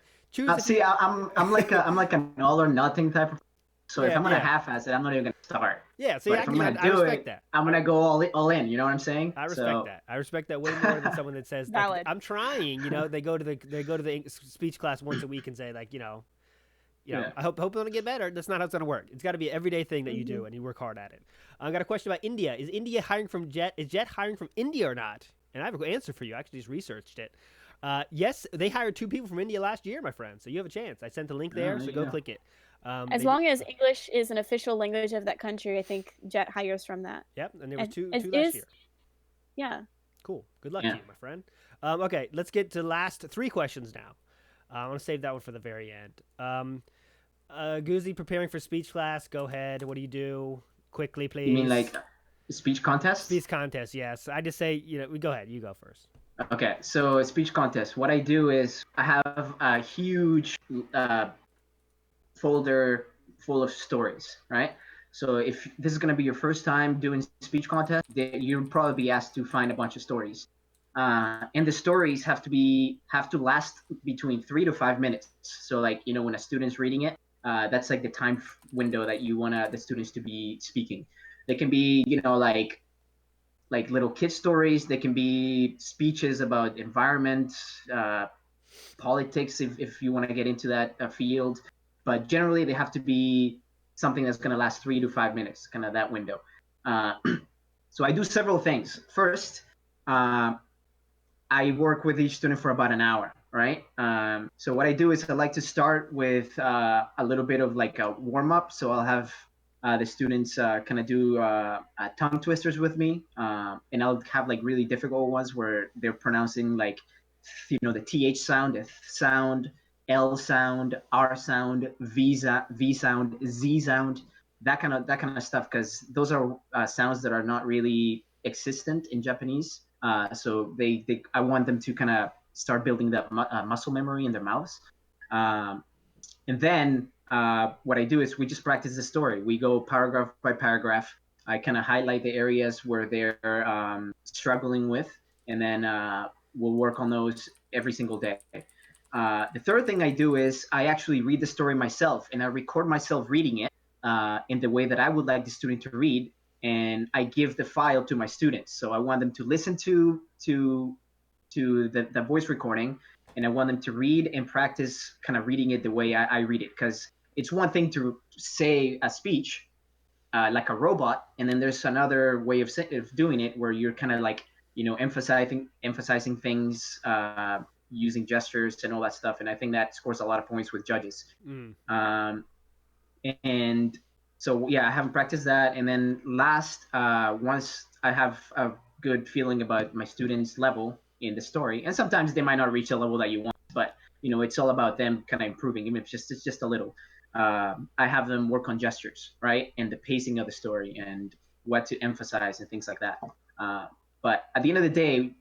I'm like an all or nothing type of. So if I'm gonna half-ass it, I'm not even gonna start. Yeah, see, if I'm gonna do it, I'm gonna go all in. You know what I'm saying? I respect that. I respect that way more than someone that says like, I'm trying. They go to the speech class once a week and say like, I hope it'll get better. That's not how it's gonna work. It's got to be an everyday thing that you do and you work hard at it. I got a question about India. Is India hiring from Jet? Is Jet hiring from India or not? And I have an answer for you. I actually just researched it. Yes, they hired 2 people from India last year, my friend. So you have a chance. I sent the link there, so go click it. As long as English is an official language of that country, I think Jet hires from that. Yep, and there was two last year. Yeah. Cool. Good luck to you, my friend. Okay, let's get to the last 3 questions now. I want to save that one for the very end. Guzzie, preparing for speech class. Go ahead. What do you do? Quickly, please. You mean like speech contest? Speech contest, yes. I just say, go ahead. You go first. Okay, so a speech contest. What I do is I have a huge folder full of stories, right? So if this is going to be your first time doing speech contest, you'll probably be asked to find a bunch of stories. And the stories have to last between 3 to 5 minutes. So like, when a student's reading it, that's like the time window that you want the students to be speaking. They can be, like little kid stories. They can be speeches about environment, uh, politics, if you want to get into that field. But generally, they have to be something that's going to last 3 to 5 minutes, kind of that window. Uh, so I do several things. First, uh, I work with each student for about an hour, right? So what I do is I like to start with a little bit of like a warm up. So I'll have the students kind of do tongue twisters with me, and I'll have like really difficult ones where they're pronouncing like, the th sound, the th sound, l sound, r sound, v sound, z sound, that kind of stuff, because those are sounds that are not really existent in Japanese. So I want them to kind of start building that muscle memory in their mouths. Um, and then what I do is we just practice the story. We go paragraph by paragraph. I kind of highlight the areas where they're struggling with, and then we'll work on those every single day. The third thing I do is I actually read the story myself, and I record myself reading it in the way that I would like the student to read, and I give the file to my students. So I want them to listen to the voice recording, and I want them to read and practice kind of reading it the way I read it, because it's one thing to say a speech like a robot, and then there's another way of doing it where you're kind of like, emphasizing things, using gestures and all that stuff, and I think that scores a lot of points with judges. um, and so yeah, I haven't practiced that. And then last, once I have a good feeling about my students' level in the story, and sometimes they might not reach the level that you want, but it's all about them kind of improving, even if it's just a little. I have them work on gestures, right, and the pacing of the story and what to emphasize and things like that. Uh, but at the end of the day,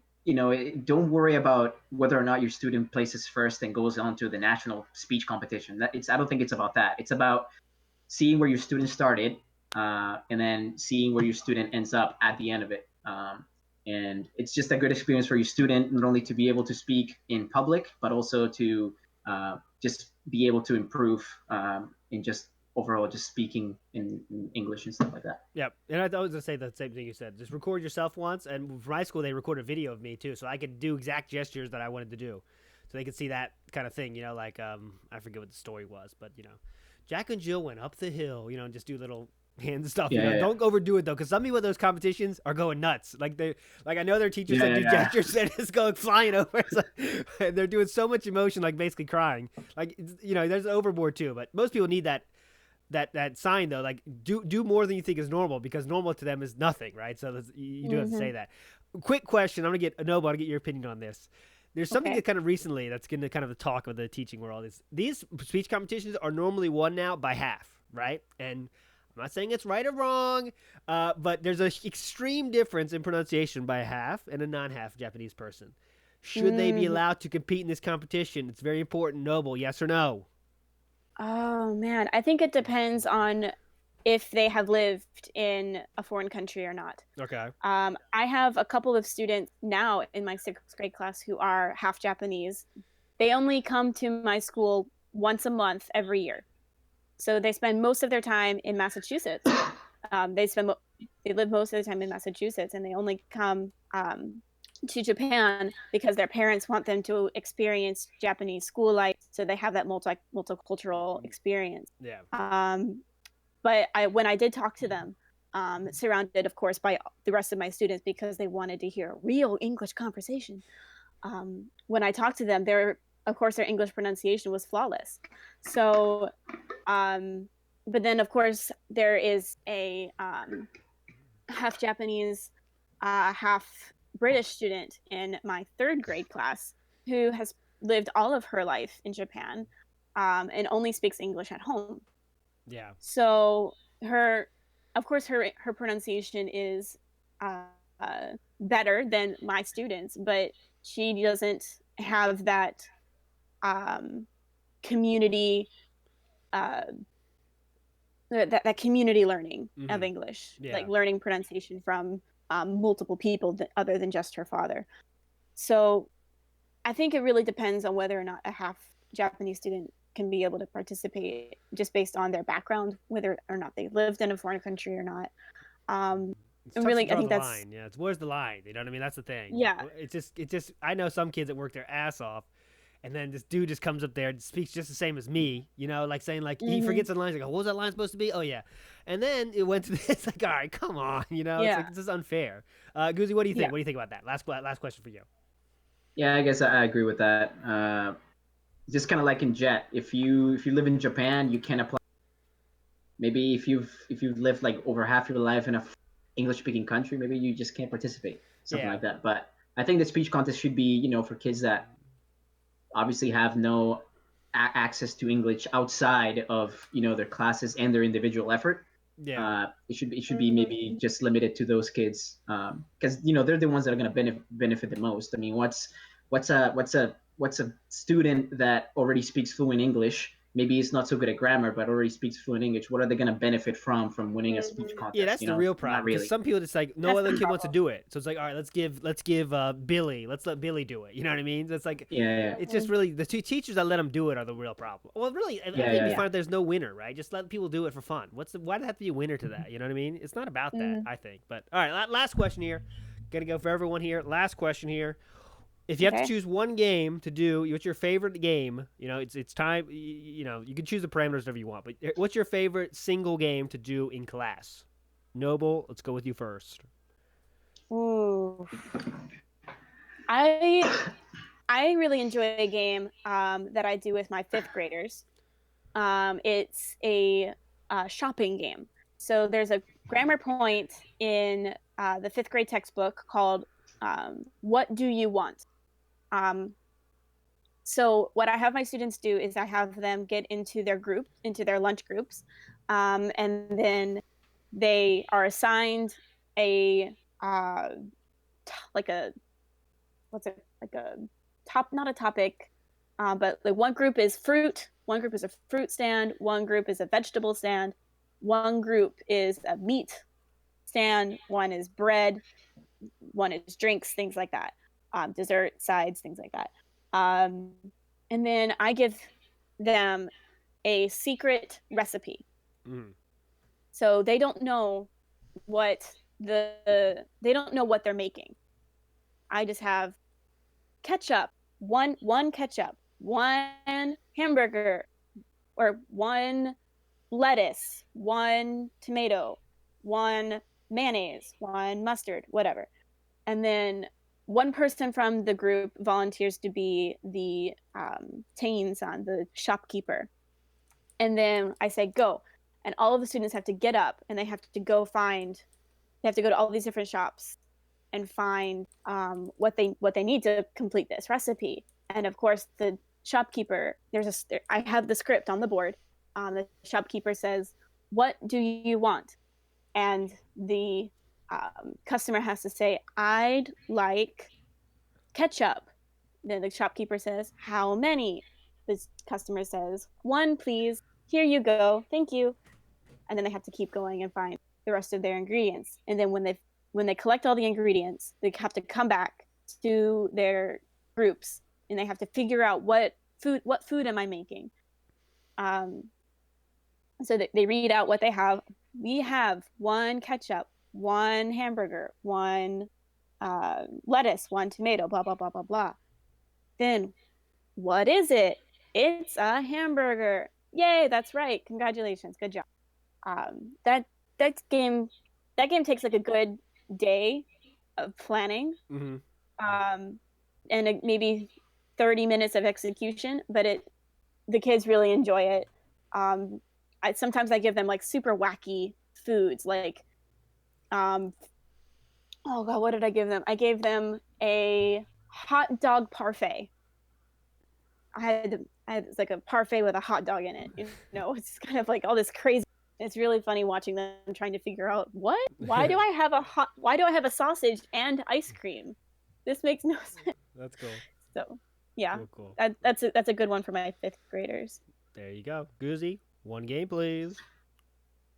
don't worry about whether or not your student places first and goes on to the national speech competition. I don't think it's about that. It's about seeing where your student started, and then seeing where your student ends up at the end of it. And it's just a good experience for your student, not only to be able to speak in public, but also to just be able to improve in just overall just speaking in English and stuff like that. Yep. And I was going to say the same thing you said. Just record yourself once. And for high school, they recorded a video of me, too. So I could do exact gestures that I wanted to do. So they could see that kind of thing, like, I forget what the story was, but, Jack and Jill went up the hill, and just do little hand stuff. Yeah, yeah. Don't overdo it, though, because some people at those competitions are going nuts. Like, I know there are teachers that do gestures that just go flying over. And they're doing so much emotion, like basically crying. Like, there's overboard, too. But most people need that sign, though, like do more than you think is normal, because normal to them is nothing, right? So you do have to say that. Quick question, I'm gonna get Noble to get your opinion on this. There's something that kind of recently that's getting to kind of the talk of the teaching world is these speech competitions are normally won now by half, right? And I'm not saying it's right or wrong, but there's an extreme difference in pronunciation by a half and a non-half Japanese person. Should they be allowed to compete in this competition? It's very important. Noble, yes or no? Oh man, I think it depends on if they have lived in a foreign country or not. Okay. I have a couple of students now in my 6th grade class who are half Japanese. They only come to my school once a month every year. So they spend most of their time in Massachusetts. They live most of the time in Massachusetts, and they only come to Japan because their parents want them to experience Japanese school life, so they have that multicultural experience. Yeah. But when I did talk to them, surrounded, of course, by the rest of my students because they wanted to hear real English conversation. When I talked to them, their English pronunciation was flawless. So, but then, of course, there is a half Japanese, half British student in my 3rd grade class who has lived all of her life in Japan, and only speaks English at home. Yeah. So her pronunciation is better than my students, but she doesn't have that community that community learning of English, like learning pronunciation from multiple people other than just her father. So I think it really depends on whether or not a half Japanese student can be able to participate just based on their background, whether or not they lived in a foreign country or not. It's And tough to really, I draw think the that's, line. Yeah, it's where's the line? You know what I mean? That's the thing. yeah. It's just. I know some kids that work their ass off, and then this dude just comes up there and speaks just the same as me. You know, like saying like he Hmm. forgets the lines. Like, oh, what was that line supposed to be? Oh yeah, and then it went to this. It's like, all right, come on. You know, it's Yeah. like it's just unfair. Guzzie, what do you think? Yeah. What do you think about that? Last question for you. Yeah, I guess I agree with that. Just kind of like in Jet, if you live in Japan, you can apply. Maybe if you've lived like over half your life in a English speaking country, maybe you just can't participate, something Yeah. like that. But I think the speech contest should be, for kids that obviously have no access to English outside of their classes and their individual effort. Yeah. It should be maybe just limited to those kids, because they're the ones that are going to benefit the most. I mean, what's a student that already speaks fluent English? Maybe it's not so good at grammar, but already speaks fluent English. What are they going to benefit from winning a speech Hmm. Yeah, contest? that's the real Not problem. Because really. some people, it's like no That's other the kid wants to problem. do it. So it's like, all right, let's give Billy, let's let Billy do it. You know what I mean? It's like Yeah, yeah, it's just really the two teachers that let them do it are the real problem. Well, really, I yeah, think yeah, we yeah. find there's no winner, right? Just let people do it for fun. Why does it have to be a winner to that? You know what I mean? It's not about that, Hmm. I think. But all right, last question here. Gonna go for everyone here. Last question here. If you have to Okay. choose one game to do, what's your favorite game? It's time. You can choose the parameters whatever you want. But what's your favorite single game to do in class? Noble, let's go with you first. Ooh. I I really enjoy a game that I do with my fifth graders. It's a shopping game. So there's a grammar point in the fifth grade textbook called "What Do You Want?" Um, so what I have my students do is I have them get into their lunch groups, and then they are assigned a like a what's it like a top not a topic, but like one group is fruit, one group is a fruit stand, one group is a vegetable stand, one group is a meat stand, one is bread, one is drinks, things like that, dessert sides, things like that. um, and then I give them a secret recipe, Mm. so what they don't know what they're making. I just have ketchup, one ketchup, one hamburger, or one lettuce, one tomato, one mayonnaise, one mustard, whatever. And then one person from the group volunteers to be the tein-san, the shopkeeper. And then I say go, and all of the students have to get up and they have to go to all these different shops and find what they need to complete this recipe. And of course, the shopkeeper, I have the script on the board. The shopkeeper says, "What do you want?" And the customer has to say, "I'd like ketchup." Then the shopkeeper says, "How many?" The customer says, "One, please. Here you go. Thank you." And then they have to keep going and find the rest of their ingredients. And then when they collect all the ingredients, they have to come back to their groups and they have to figure out what food am I making. Um, so they read out what they have. We have one ketchup, one hamburger, one lettuce, one tomato, blah blah blah blah blah. Then what is it? It's a hamburger. Yay, that's right. Congratulations. Good job. Um, that that game that game takes like a good day of planning, Mm-hmm. um, and maybe 30 minutes of execution, but the kids really enjoy it. Um, sometimes I give them like super wacky foods, like um, oh god, what did I give them? I gave them a hot dog parfait. I had like a parfait with a hot dog in it. It's kind of like all this crazy. It's really funny watching them trying to figure out why do I have a sausage and ice cream? This makes no sense. That's cool. So yeah, Cool, cool. that's a good one for my fifth graders. There you go. Guzzie, one game, please.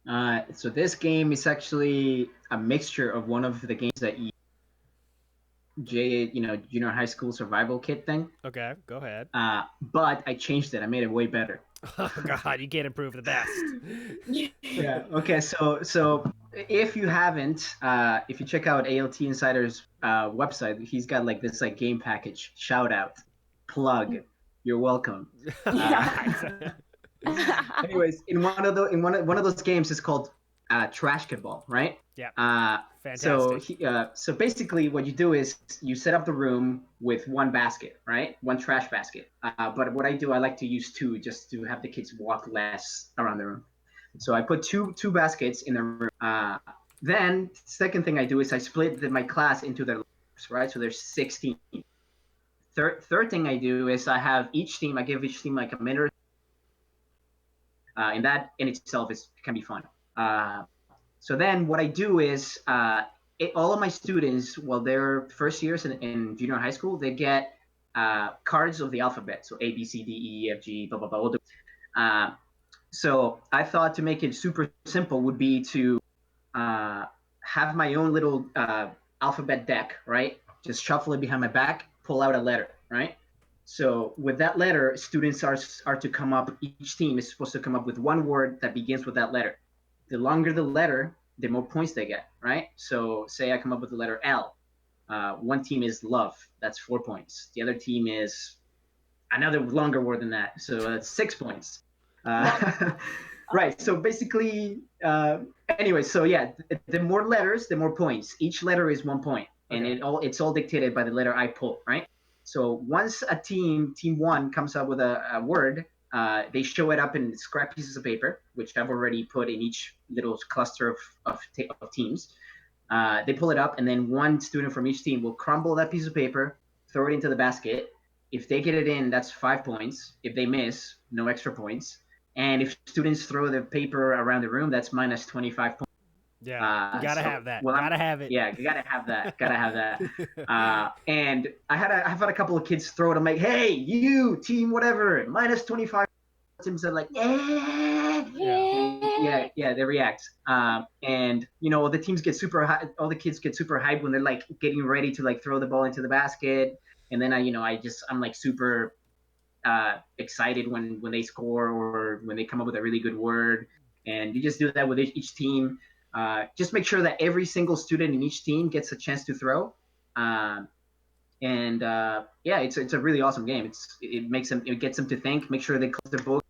So this game is actually a mixture of one of the games that you junior high school survival kit thing. Okay, go ahead. But I changed it. I made it way better. Oh God, you can't improve the best. Yeah. Okay. So if you haven't, if you check out ALTInsider's website, he's got like this like game package. Shout out, plug. You're welcome. Anyways, in one of those games is called Trash Ball, right? Yeah. So Fantastic. so basically, what you do is you set up the room with one basket, right? One trash basket. But what I do, I like to use two, just to have the kids walk less around the room. So I put two baskets in the room. Then second thing I do is I split my class into their groups, right? So there's 16. Third thing I do is I give each team like a minute. And that in itself can be fun. So then what I do is all of my students, while they're first years in junior high school, they get cards of the alphabet. So A, B, C, D, E, F, G, blah, blah, blah. So I thought to make it super simple would be to have my own little alphabet deck, right? Just shuffle it behind my back, pull out a letter, right? So with that letter, students are to come up, each team is supposed to come up with one word that begins with that letter. The longer the letter, the more points they get, right? So say I come up with the letter L. One team is love, that's 4 points. The other team is another longer word than that, so that's 6 points. Right, so basically, anyway, so yeah, the more letters, the more points. Each letter is 1 point, and it's all dictated by the letter I pull, right? So once a team one comes up with a word, they show it up in scrap pieces of paper, which I've already put in each little cluster of teams. They pull it up, and then one student from each team will crumble that piece of paper, throw it into the basket. If they get it in, that's 5 points. If they miss, no extra points. And if students throw the paper around the room, that's minus 25 points. Yeah, gotta have that. Well, gotta have it. Yeah, gotta have that. Gotta have that. And I've had a couple of kids throw it. I'm like, hey, you team, whatever, minus 25. Teams are like, yeah, they react. And the teams get super high. All the kids get super hyped when they're like getting ready to like throw the ball into the basket. And then I'm like super excited when they score or when they come up with a really good word. And you just do that with each team. Just make sure that every single student in each team gets a chance to throw. Yeah, it's a really awesome game. It gets them to think. Make sure they close their book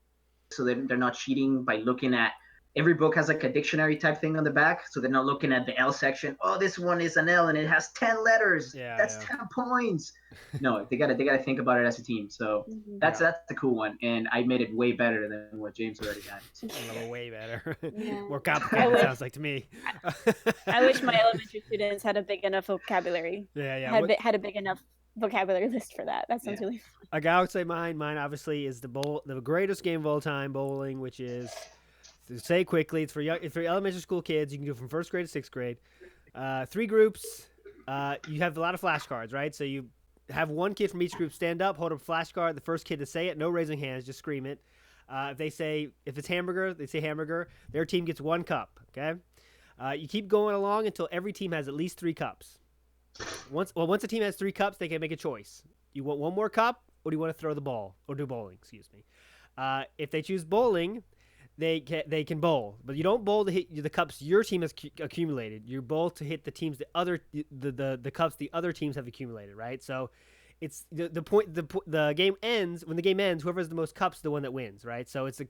so that they're not cheating by looking at. Every book has like a dictionary type thing on the back, so they're not looking at the L section. Oh, this one is an L and it has 10 letters. Yeah, that's 10 points. No, they gotta think about it as a team. So that's the cool one, and I made it way better than what James already had. Way better. Yeah. More complicated, sounds like to me. I wish my elementary students had a big enough vocabulary. Yeah. Had a big enough vocabulary list for that. That sounds really fun. Like I would say mine obviously is the greatest game of all time, bowling, which is, to say quickly, it's for elementary school kids. You can do it from 1st grade to 6th grade. 3 groups. You have a lot of flashcards, right? So you have one kid from each group stand up, hold up a flashcard. The first kid to say it, no raising hands, just scream it. If it's hamburger, they say hamburger. Their team gets 1 cup. Okay. You keep going along until every team has at least 3 cups. Once a team has 3 cups, they can make a choice. You want 1 more cup, or do you want to throw the ball or do bowling? Excuse me. If they choose bowling, they can bowl, but you don't bowl to hit the cups your team has accumulated. You bowl to hit the teams the cups the other teams have accumulated, right? So it's the game ends when the game ends. Whoever has the most cups is the one that wins, right? So it's a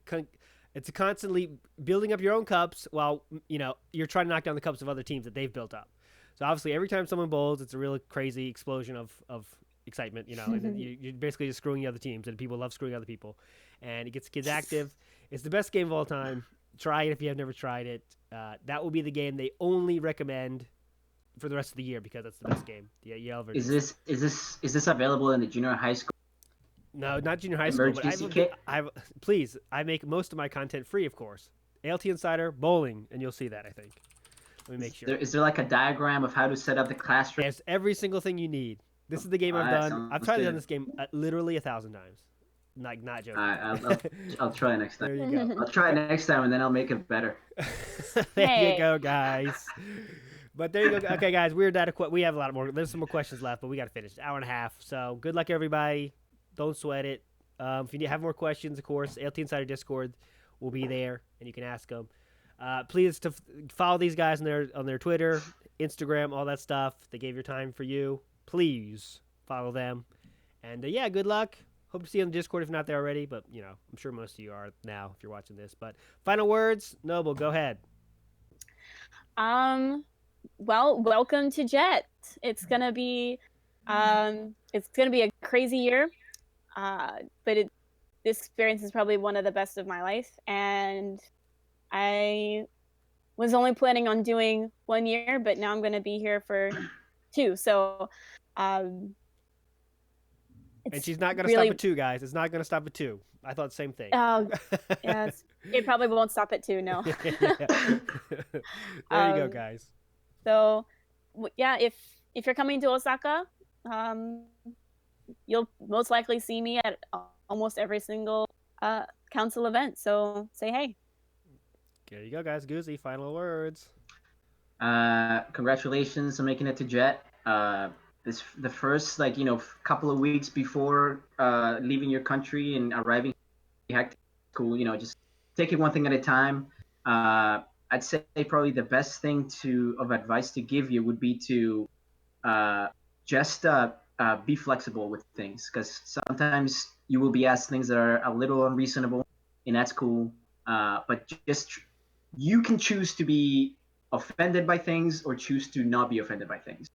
constantly building up your own cups while you're trying to knock down the cups of other teams that they've built up. So obviously every time someone bowls, it's a really crazy explosion of excitement, and you're basically just screwing the other teams, and people love screwing other people, and it gets kids active. It's the best game of all time. Try it if you have never tried it. That will be the game they only recommend for the rest of the year because that's the best game. The EL version. Is this available in the junior high school? No, not junior high school. But please, I make most of my content free, of course. ALTInsider bowling, and you'll see that. I think. Let me make sure. Is there like a diagram of how to set up the classroom? There's every single thing you need. This is the game I've done. I've tried to done this game literally 1,000 times. Not joking. I'll try next time. There you go. I'll try next time, and then I'll make it better. There you go, guys. But there you go. Okay, guys, we're adequate. We have a lot more. There's some more questions left, but we got to finish. Hour and a half. So good luck, everybody. Don't sweat it. If you have more questions, of course, ALTInsider Discord will be there, and you can ask them. Please follow these guys on their Twitter, Instagram, all that stuff. They gave your time for you. Please follow them. And yeah, good luck. Hope to see you on the Discord if not there already. But you know, I'm sure most of you are now if you're watching this. But final words, Noble, go ahead. Well, welcome to JET. It's gonna be a crazy year, but this experience is probably one of the best of my life, and I was only planning on doing 1 year, but now I'm gonna be here for 2. So, And she's not gonna really stop at 2, guys. It's not gonna stop at 2. I thought the same thing. Oh, yes. It probably won't stop at 2, no. There you go, guys. So, yeah, if you're coming to Osaka, you'll most likely see me at almost every single council event. So say hey. There you go, guys. Guzzie, final words. Congratulations on making it to Jet. The first couple of weeks before leaving your country and arriving, hectic. Cool. Just take it one thing at a time. I'd say probably the best thing of advice to give you would be to just be flexible with things, because sometimes you will be asked things that are a little unreasonable, and that's cool. But just you can choose to be offended by things or choose to not be offended by things.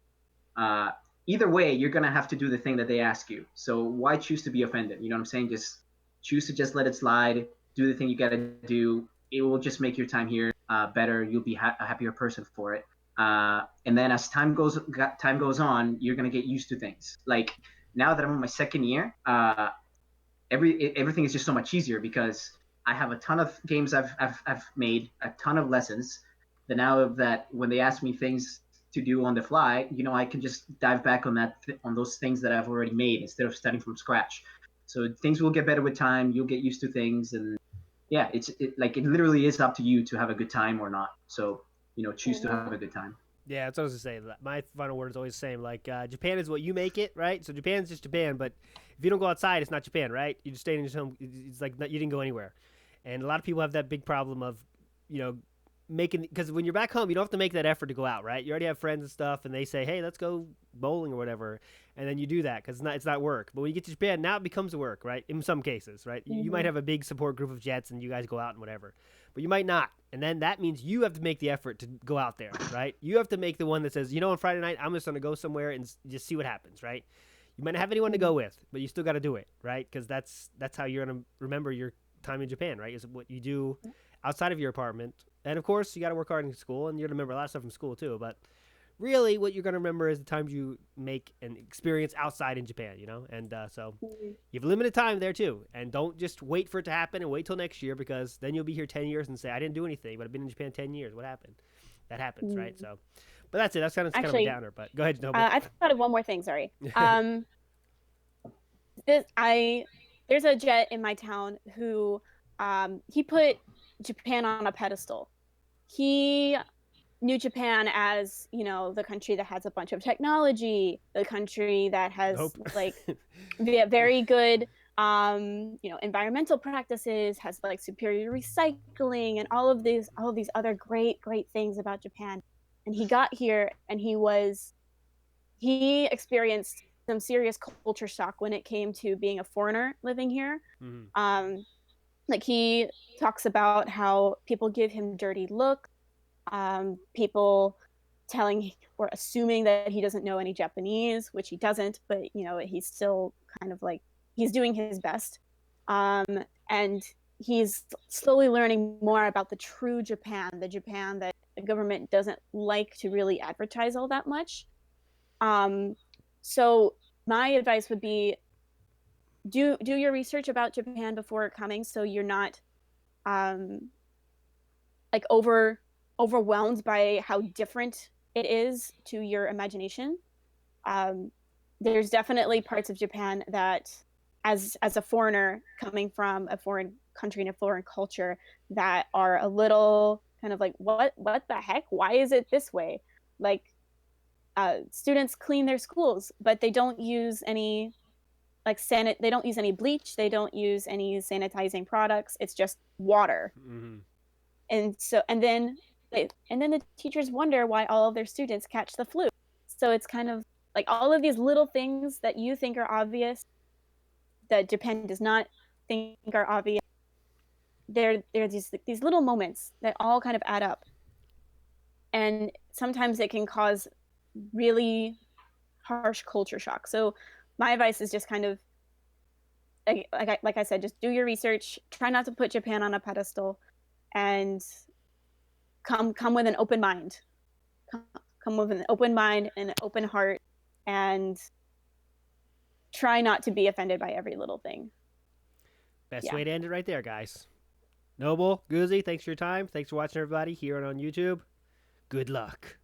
Either way, you're gonna have to do the thing that they ask you. So why choose to be offended? You know what I'm saying? Just choose to just let it slide. Do the thing you gotta do. It will just make your time here better. You'll be a happier person for it. And then as time goes on, you're gonna get used to things. Like now that I'm in my second year, everything is just so much easier because I have a ton of games I've made, a ton of lessons. That now that when they ask me things to do on the fly, I can just dive back on those things that I've already made instead of starting from scratch. So things will get better with time. You'll get used to things, and yeah, it literally is up to you to have a good time or not. So choose to have a good time. Yeah, that's what I was gonna say. My final word is always the same. Like Japan is what you make it, right? So Japan's just Japan, but if you don't go outside, it's not Japan, right? You just stay in your home. It's like you didn't go anywhere. And a lot of people have that big problem of, because when you're back home, you don't have to make that effort to go out, right? You already have friends and stuff, and they say, hey, let's go bowling or whatever, and then you do that because it's not work. But when you get to Japan, now it becomes a work, right? In some cases, right? Mm-hmm. You might have a big support group of Jets, and you guys go out and whatever, but you might not, and then that means you have to make the effort to go out there, right? You have to make the one that says, on Friday night, I'm just going to go somewhere and just see what happens, right? You might not have anyone to go with, but you still got to do it, right? Because that's how you're going to remember your time in Japan, right? Is what you do outside of your apartment. And of course, you got to work hard in school, and you're going to remember a lot of stuff from school too. But really, what you're going to remember is the times you make and experience outside in Japan, And so you have limited time there too. And don't just wait for it to happen and wait till next year, because then you'll be here 10 years and say, I didn't do anything, but I've been in Japan 10 years. What happened? That happens, right? So, but that's it. That's kind of a downer. But go ahead, Noble. I thought of one more thing. Sorry. There's a Jet in my town who he put Japan on a pedestal. He knew Japan as, the country that has a bunch of technology, the country that has very good environmental practices, has superior recycling and all of these other great things about Japan. And he got here and he experienced some serious culture shock when it came to being a foreigner living here. Mm-hmm. He talks about how people give him dirty looks, people telling or assuming that he doesn't know any Japanese, which he doesn't, but he's still kind of he's doing his best. And he's slowly learning more about the true Japan, the Japan that the government doesn't like to really advertise all that much. So my advice would be do your research about Japan before coming, so you're not overwhelmed by how different it is to your imagination. There's definitely parts of Japan that as a foreigner coming from a foreign country and a foreign culture that are a little kind of what the heck? Why is it this way? like students clean their schools, but they don't use any they don't use any bleach, they don't use any sanitizing products. It's just water. Mm-hmm. And the teachers wonder why all of their students catch the flu. So it's kind of like all of these little things that you think are obvious that Japan does not think are obvious. There are these little moments that all kind of add up, and sometimes it can cause really harsh culture shock. So my advice is just kind of like I said, just do your research. Try not to put Japan on a pedestal, and come with an open mind. Come with an open mind and an open heart, and try not to be offended by every little thing. Best way to end it right there, guys. Noble, Guzzie, thanks for your time. Thanks for watching, everybody, here on YouTube. Good luck.